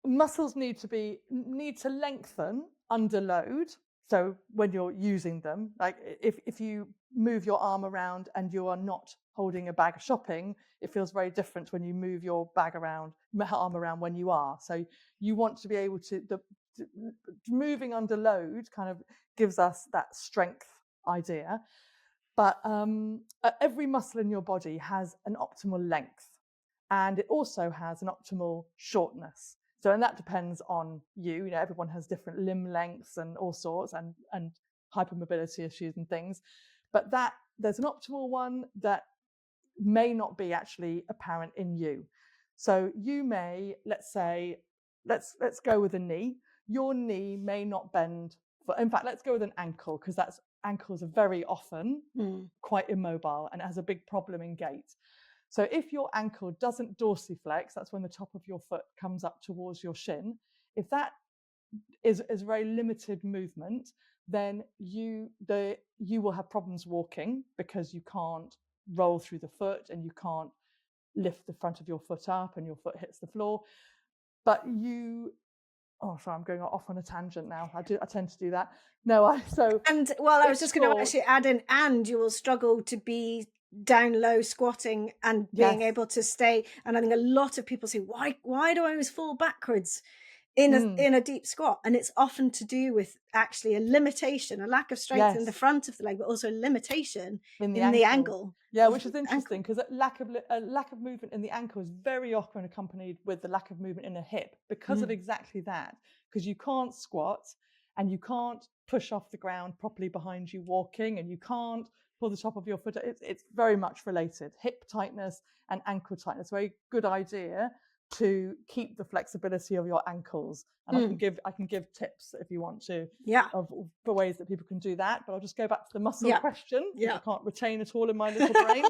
Muscles need to lengthen under load. So when you're using them, like if you move your arm around and you are not holding a bag of shopping, it feels very different when you move your arm around when you are. So you want to be able to moving under load kind of gives us that strength idea. But every muscle in your body has an optimal length, and it also has an optimal shortness. So, and that depends on you. You know, everyone has different limb lengths and all sorts, and hypermobility issues and things. But that there's an optimal one that may not be actually apparent in you. So you may, let's say, let's go with a knee. Your knee may not bend. In fact, let's go with an ankle, because that's ankles are very often Mm. quite immobile and it has a big problem in gait. So if your ankle doesn't dorsiflex, that's when the top of your foot comes up towards your shin. If that is very limited movement, then you will have problems walking, because you can't roll through the foot and you can't lift the front of your foot up and your foot hits the floor. But oh, sorry, I'm going off on a tangent now. I tend to do that. No, so And well, I was it's just going to short. actually add in, and you will struggle to be down low squatting and being Yes. able to stay. And I think a lot of people say, why do I always fall backwards Mm, in a deep squat? And it's often to do with actually a limitation, a lack of strength in the yes. front of the leg, but also a limitation In the in the ankle. angle Yeah, of which the is interesting, ankle. because a lack of movement in the ankle is very often accompanied with the lack of movement in the hip, because of Mm. exactly that. Because you can't squat and you can't push off the ground properly behind you walking, and you can't pull the top of your foot. It's very much related. Hip tightness and ankle tightness. Very good idea to keep the flexibility of your ankles. And Mm. I can give tips if you want to, Yeah. for ways that people can do that. But I'll just go back to the muscle Yeah. question, because I Yeah. can't retain it all in my little brain.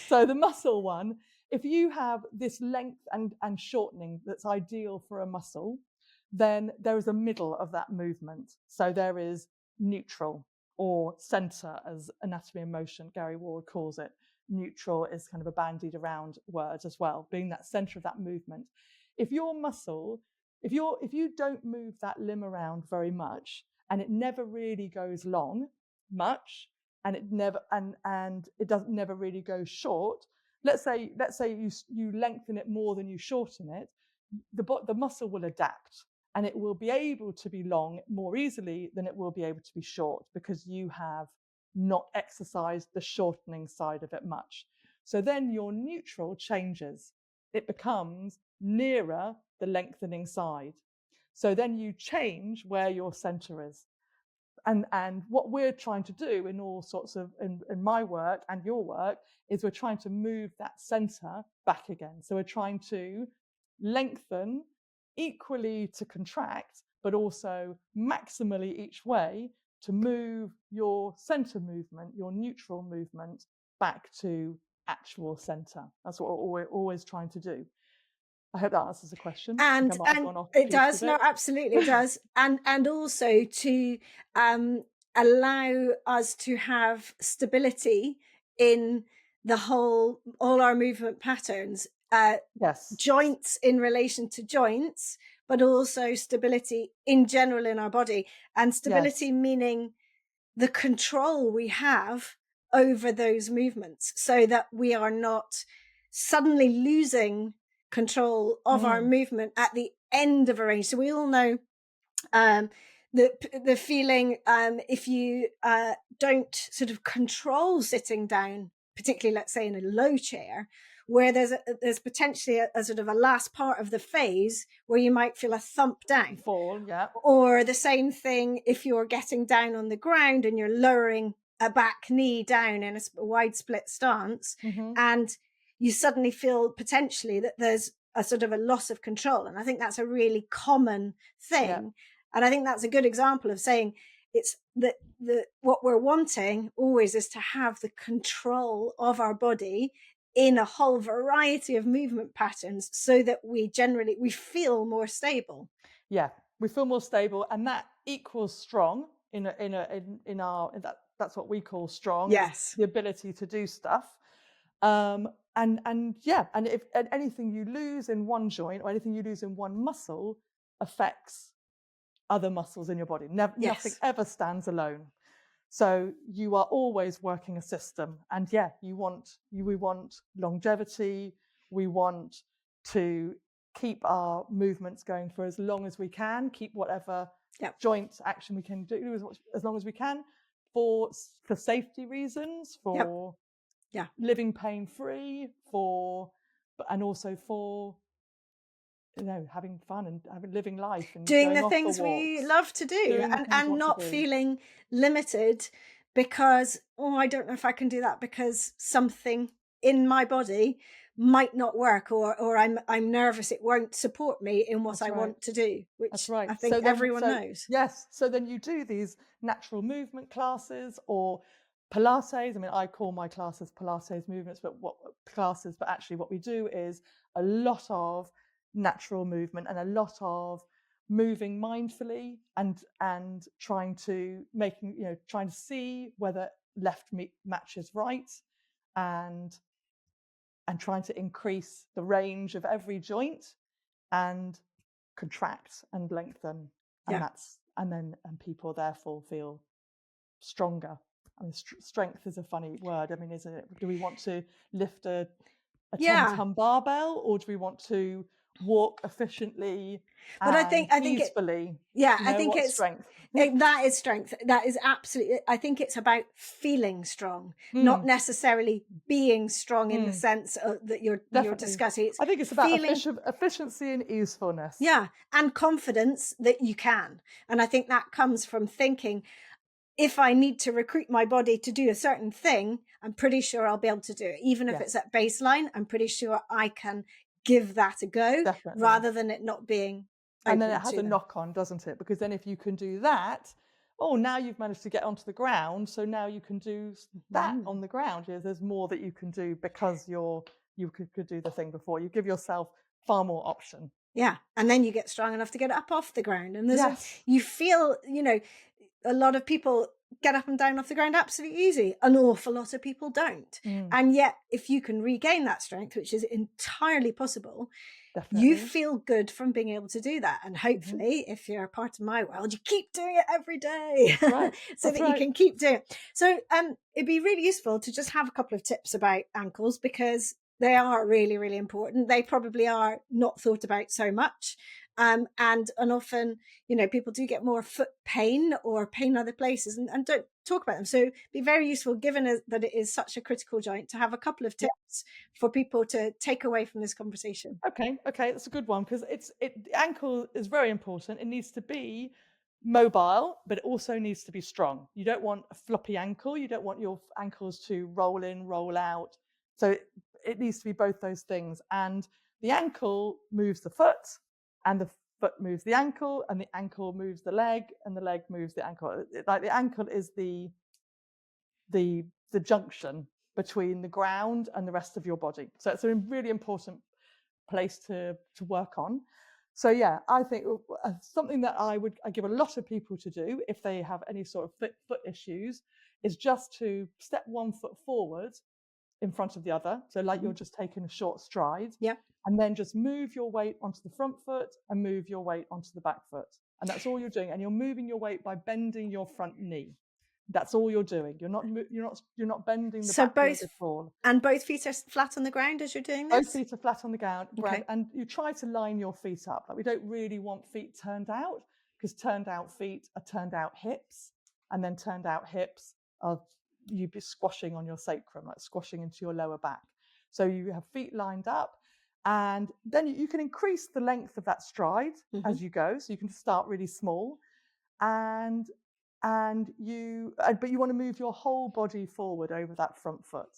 So the muscle one, if you have this length and shortening that's ideal for a muscle, then there is a middle of that movement. So there is neutral, or center, as Anatomy and Motion, Gary Ward calls it. Neutral is kind of a bandied around word as well, being that center of that movement. If your muscle, if you don't move that limb around very much, and it never really goes long much, and it never and it doesn't never really go short. Let's say you lengthen it more than you shorten it, the muscle will adapt, and it will be able to be long more easily than it will be able to be short, because you have not exercised the shortening side of it much. So then your neutral changes. It becomes nearer the lengthening side. So then you change where your center is. And what we're trying to do in all sorts of in my work and your work is we're trying to move that center back again. So we're trying to lengthen equally to contract, but also maximally each way to move your center movement, your neutral movement, back to actual center. That's what we're always trying to do. I hope that answers the question. I think I might have And gone off it piece a does, no, bit. absolutely it does. And also to um allow us to have stability in the whole all our movement patterns, Yes. joints in relation to joints, but also stability in general in our body, and Yes. stability meaning the control we have over those movements, so that we are not suddenly losing control of our Mm. movement at the end of a range. So we all know um, the feeling, if you don't sort of control sitting down, particularly let's say in a low chair, where there's potentially a sort of a last part of the phase where you might feel a thump down. Fall, yeah. Or the same thing if you're getting down on the ground and you're lowering a back knee down in a wide split stance, Mm-hmm. and you suddenly feel potentially that there's a sort of a loss of control. And I think that's a really common Yeah. thing. And I think that's a good example of saying it's that what we're wanting always is to have the control of our body in a whole variety of movement patterns so that we feel more stable. Yeah, we feel more stable, and that equals strong that's what we call strong, is Yes. the ability to do stuff. And yeah, and if and anything you lose in one joint or anything you lose in one muscle affects other muscles in your body. Nothing Yes. ever stands alone. So you are always working a system, and yeah, we want longevity. We want to keep our movements going for as long as we can, keep whatever Yep. joint action we can do as long as we can, for safety reasons, Yep. for Yeah. living pain free, and also for having fun and living life and Doing going the off for things we walks, love to do, doing the things we and want to not do. feeling limited because, oh, I don't know if I can do that because something in my body might not work, or I'm nervous it won't support me in what That's I right. want to do, That's which right. I think everyone knows. Yes. So then you do these natural movement classes or Pilates. I mean, I call my classes Pilates movements, but actually what we do is a lot of natural movement and a lot of moving mindfully and trying to see whether left matches right, and trying to increase the range of every joint and contract and lengthen, Yeah. and people therefore feel stronger. I mean, strength is a funny word. I mean, isn't it? Do we want to lift a Yeah. 10-ton barbell, or do we want to walk efficiently But and I think easefully? yeah, I think What's strength? that is strength. That is absolutely, I think it's about feeling strong, not Mm, necessarily being strong in the mm, sense that you're definitely. discussing. It's I think it's about feeling, efficiency and easefulness. yeah, and confidence that you can. And I think that comes from thinking, if I need to recruit my body to do a certain thing, I'm pretty sure I'll be able to do it. Even if it's Yes, at baseline, I'm pretty sure I can give that a go definitely. rather than it not being And then open it has to a them. knock on, doesn't it? Because then if you can do that, oh, now you've managed to get onto the ground. So now you can do that Mhm. on the ground. There's more that you can do because you could do the thing before. You give yourself far more option. Yeah, and then you get strong enough to get up off the ground, and Yes. you feel, a lot of people get up and down off the ground absolutely easy. An awful lot of people don't. Mm, And yet, if you can regain that strength, which is entirely possible, you definitely. feel good from being able to do that. And Hmm. hopefully, if you're a part of my world, you keep doing it every day That's right. so That's that you right. can keep doing it. So it'd be really useful to just have a couple of tips about ankles because they are really, really important. They probably are not thought about so much. And often, people do get more foot pain or pain other places and don't talk about them. So it'd be very useful, given that it is such a critical joint, to have a couple of Yeah. tips for people to take away from this conversation. Okay. Okay. That's a good one because the ankle is very important. It needs to be mobile, but it also needs to be strong. You don't want a floppy ankle. You don't want your ankles to roll in, roll out. So it needs to be both those things. And the ankle moves the foot, and the foot moves the ankle, and the ankle moves the leg, and the leg moves the ankle. Like the ankle is the junction between the ground and the rest of your body. So it's a really important place to work on. So yeah, I think something that I give a lot of people to do if they have any sort of foot issues is just to step one foot forward in front of the other. So like Mhm. you're just taking a short stride, Yeah. and then just move your weight onto the front foot and move your weight onto the back foot. And that's all you're doing. And you're moving your weight by bending your front knee. That's all you're doing. You're not bending the So back leg at all. both feet are flat on the ground as you're doing Both this? feet are flat on the ground, Okay. and you try to line your feet up. Like we don't really want feet turned out because turned out feet are turned out hips, and then turned out hips are you be squashing on your sacrum, like squashing into your lower back. So you have feet lined up, and then you can increase the length of that stride as you go. So you can start really small, and but you want to move your whole body forward over that front foot,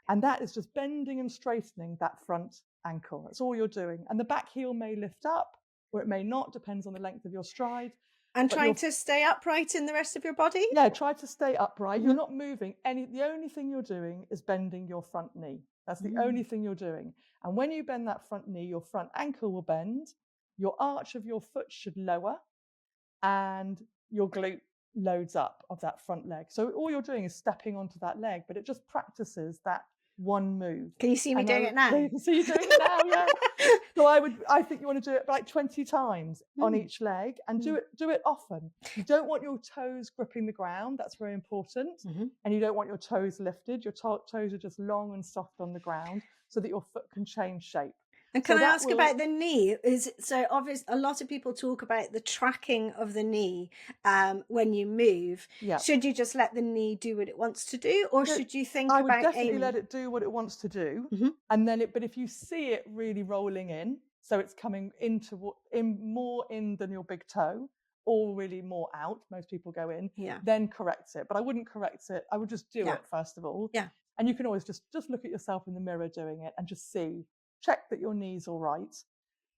and that is just bending and straightening that front ankle. That's all you're doing. And the back heel may lift up, or it may not, depends on the length of your stride. And But trying to stay upright in the rest of your body? yeah, try to stay upright. You're not moving any. The only thing you're doing is bending your front knee. That's the only thing you're doing. And when you bend that front knee, your front ankle will bend, your arch of your foot should lower, and your glute loads up of that front leg. So all you're doing is stepping onto that leg, but it just practices that one move. Can you see me doing it now? Yeah, you can see you doing it now, yeah. So I think you want to do it like 20 times on each leg, and do it often. You don't want your toes gripping the ground. That's very important. And you don't want your toes lifted. Your toes are just long and soft on the ground so that your foot can change shape. And can I ask about the knee? So obviously, a lot of people talk about the tracking of the knee when you move. Yeah. Should you just let the knee do what it wants to do, or should you think I about would definitely aiming? let it do what it wants to do, and then but if you see it really rolling in, so it's coming more in than your big toe, or really more out, most people go in, then correct it. But I wouldn't correct it. I would just do it first of all. Yeah. And you can always just look at yourself in the mirror doing it and just check that your knee's all right.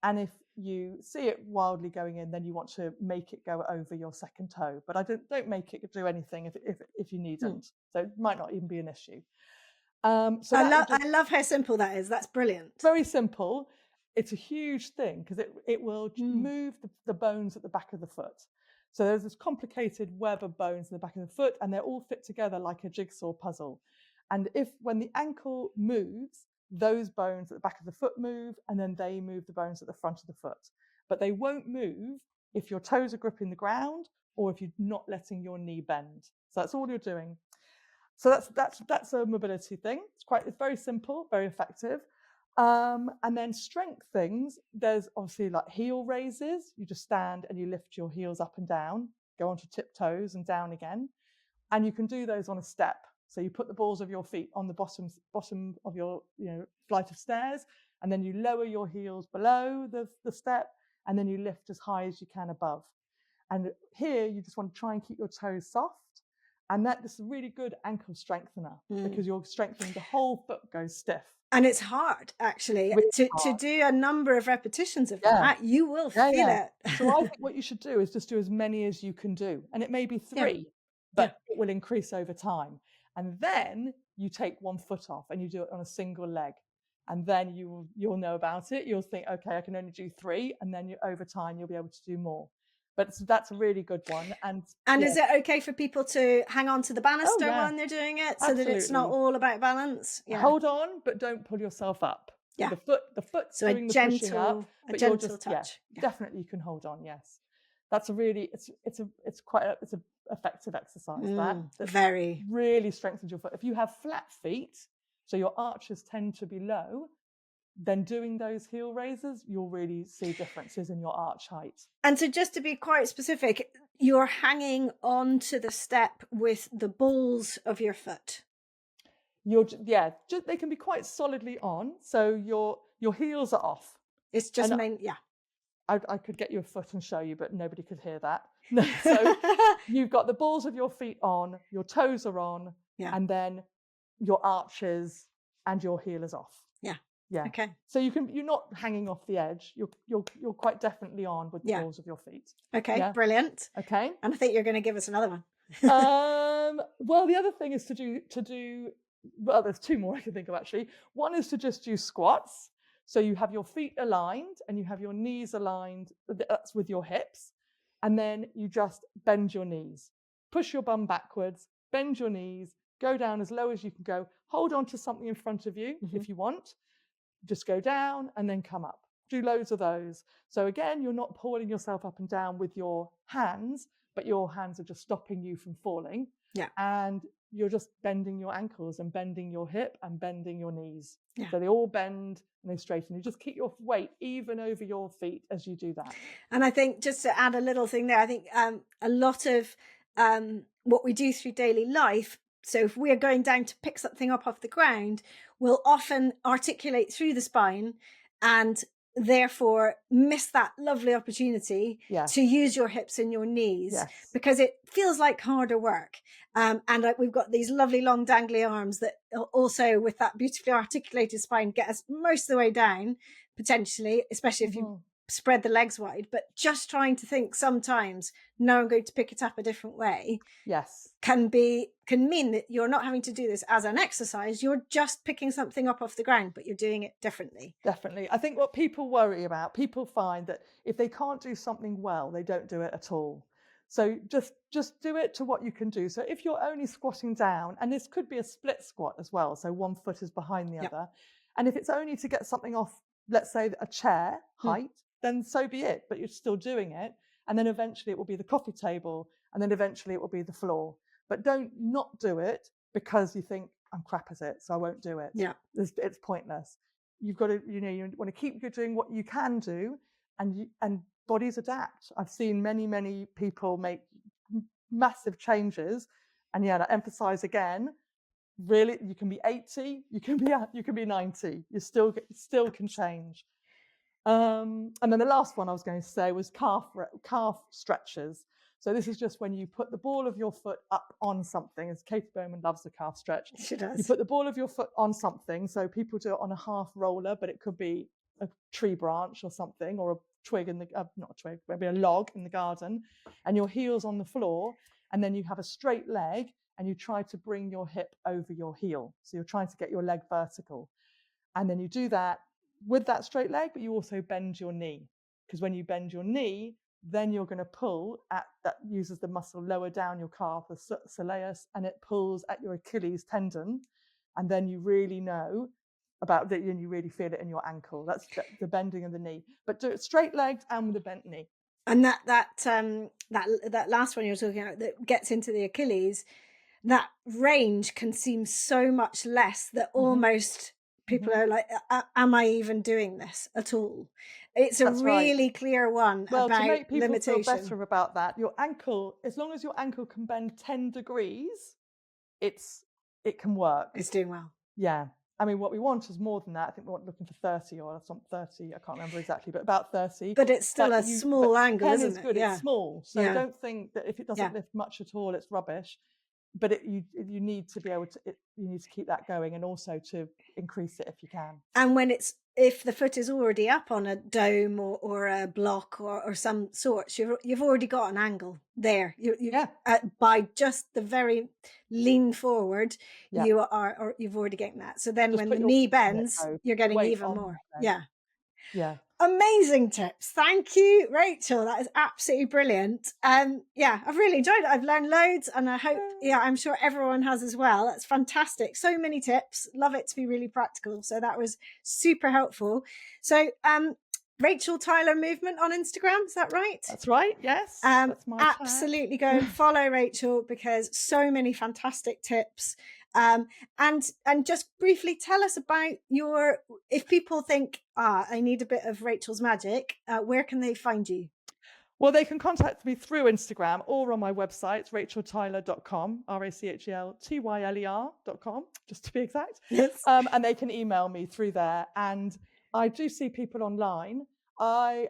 And if you see it wildly going in, then you want to make it go over your second toe. But I don't make it do anything if you needn't. So it might not even be an issue. So I love how simple that is. That's brilliant. Very simple. It's a huge thing because it will move the bones at the back of the foot. So there's this complicated web of bones in the back of the foot, and they're all fit together like a jigsaw puzzle. And when the ankle moves, those bones at the back of the foot move, and then they move the bones at the front of the foot. But they won't move if your toes are gripping the ground or if you're not letting your knee bend. So that's all you're doing. So that's a mobility thing. It's very simple, very effective. And then strength things, there's obviously like heel raises. You just stand and you lift your heels up and down, go onto tiptoes and down again. And you can do those on a step. So you put the balls of your feet on the bottom of your flight of stairs, and then you lower your heels below the step, and then you lift as high as you can above. And here you just want to try and keep your toes soft, and this is a really good ankle strengthener because you're strengthening the whole foot goes stiff. And it's hard, actually, to do a number of repetitions of that. You will feel it. So I think what you should do is just do as many as you can do, and it may be 3, but it will increase over time. And then you take one foot off and you do it on a single leg. And then you'll know about it. You'll think, okay, I can only do 3. And then over time, you'll be able to do more. But that's a really good one. And is it okay for people to hang on to the banister when they're doing it so that it's not all about balance? Yeah. Hold on, but don't pull yourself up. Yeah. So the foot's so doing the pushing up. A gentle touch. Yeah, definitely you can hold on, yes. That's it's quite an effective exercise that very really strengthens your foot. If you have flat feet, so your arches tend to be low, then doing those heel raises, you'll really see differences in your arch height. And so just to be quite specific, you're hanging onto the step with the balls of your foot. They can be quite solidly on. So your heels are off. It's just I could get you a foot and show you, but nobody could hear that. So you've got the balls of your feet on, your toes are on, and then your arches and your heel is off. Yeah. Okay. So you're not hanging off the edge. You're quite definitely on with the balls of your feet. Okay. Yeah. Brilliant. Okay. And I think you're going to give us another one. Well, the other thing is to do. Well, there's 2 more I can think of actually. One is to just do squats. So you have your feet aligned and you have your knees aligned. That's with your hips. And then you just bend your knees. Push your bum backwards, bend your knees, go down as low as you can go. Hold on to something in front of you if you want. Just go down and then come up. Do loads of those. So again, you're not pulling yourself up and down with your hands, but your hands are just stopping you from falling. Yeah. And you're just bending your ankles and bending your hip and bending your knees. Yeah. So they all bend and they straighten. You just keep your weight even over your feet as you do that. And I think just to add a little thing there, I think a lot of what we do through daily life, so if we're going down to pick something up off the ground, will often articulate through the spine and therefore miss that lovely opportunity to Yes. use your hips and your knees Yes. because it feels like harder work. We've got these lovely long dangly arms that also, with that beautifully articulated spine, get us most of the way down, potentially, especially if you Mhm. spread the legs wide. But just trying to think sometimes, no, I'm going to pick it up a different way, Yes. can mean that you're not having to do this as an exercise. You're just picking something up off the ground, but you're doing it differently. Definitely. I think what people worry about, people find that if they can't do something well, they don't do it at all. So just do it to what you can do. So if you're only squatting down, and this could be a split squat as well, so one foot is behind the Yep. other, and if it's only to get something off, let's say a chair height, then so be it, but you're still doing it. And then eventually it will be the coffee table, and then eventually it will be the floor. But don't not do it because you think, I'm crap at it, so I won't do it. Yeah. It's pointless. You've got to, you want to keep doing what you can do, and bodies adapt. I've seen many people make massive changes, and I emphasize again, really, you can be 80, you can be 90, you still can change. And then the last one I was going to say was calf stretches. So this is just when you put the ball of your foot up on something, as Katie Bowman loves a calf stretch. She does. You put the ball of your foot on something. So people do it on a half roller, but it could be a tree branch or something, or a twig not a twig, maybe a log in the garden, and your heel's on the floor, and then you have a straight leg, and you try to bring your hip over your heel. So you're trying to get your leg vertical. And then you do that with that straight leg, but you also bend your knee, because when you bend your knee, then you're going to pull at that, uses the muscle lower down your calf, the soleus, and it pulls at your Achilles tendon. And then you really know about that, and you really feel it in your ankle. That's the bending of the knee. But do it straight legged and with a bent knee. And that last one you're talking about that gets into the Achilles, that range can seem so much less that almost people are like, am I even doing this at all? It's a really clear one well, about to make people limitation. feel better about that, your ankle, as long as your ankle can bend 10 degrees, it can work. It's doing well. Yeah. I mean, what we want is more than that. I think we're looking for 30 or some 30. I can't remember exactly, but about 30. But it's still a small angle, 10 isn't is it? good. Yeah. It's small. So don't think that if it doesn't lift much at all, it's rubbish. But you need to be able to, you need to keep that going, and also to increase it if you can. And if the foot is already up on a dome or a block or some sorts, you've already got an angle there. By just the very lean forward, you've already getting that. So then when the knee bends, you're getting even more. Yeah. Amazing tips. Thank you, Rachel. That is absolutely brilliant. I've really enjoyed it. I've learned loads, and I hope, I'm sure everyone has as well. That's fantastic. So many tips. Love it to be really practical. So that was super helpful. So, Rachel Tyler Movement on Instagram, is that right? That's right. Yes. That's my absolutely go and follow Rachel, because so many fantastic tips. And just briefly tell us about if people think, I need a bit of Rachel's magic, where can they find you? Well, they can contact me through Instagram or on my website, racheltyler.com, RACHELTYLER.com, just to be exact. Yes. And they can email me through there. And I do see people online. If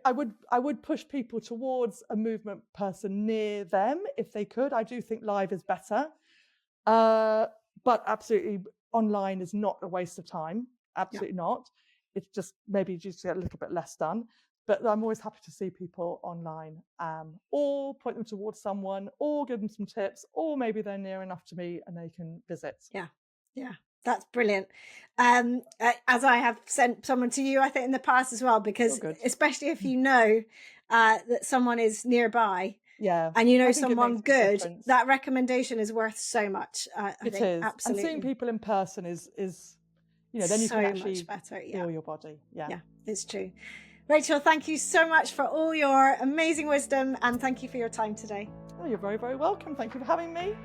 I would push people towards a movement person near them if they could. I do think live is better. But absolutely, online is not a waste of time. Absolutely not. It's just maybe just get a little bit less done. But I'm always happy to see people online, or point them towards someone, or give them some tips, or maybe they're near enough to me and they can visit. Yeah. That's brilliant. As I have sent someone to you, I think, in the past as well, because especially if you know that someone is nearby, and you know someone good, that recommendation is worth so much. I think, absolutely. And seeing people in person is then you can actually feel your body. Yeah, it's true. Rachel, thank you so much for all your amazing wisdom, and thank you for your time today. Oh, you're very, very welcome. Thank you for having me.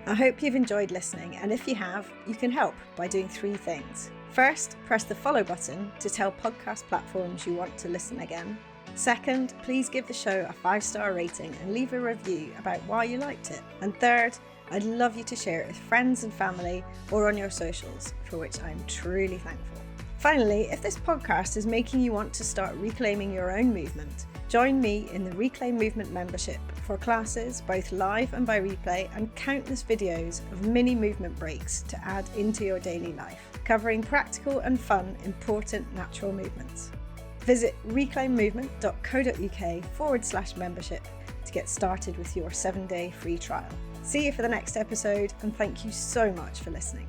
I hope you've enjoyed listening, and if you have, you can help by doing 3 things. First, press the follow button to tell podcast platforms you want to listen again. Second, please give the show a 5-star rating and leave a review about why you liked it. And third, I'd love you to share it with friends and family or on your socials, for which I'm truly thankful. Finally, if this podcast is making you want to start reclaiming your own movement, join me in the Reclaim Movement membership for classes, both live and by replay, and countless videos of mini movement breaks to add into your daily life, covering practical and fun, important natural movements. Visit reclaimmovement.co.uk/membership to get started with your 7-day free trial. See you for the next episode, and thank you so much for listening.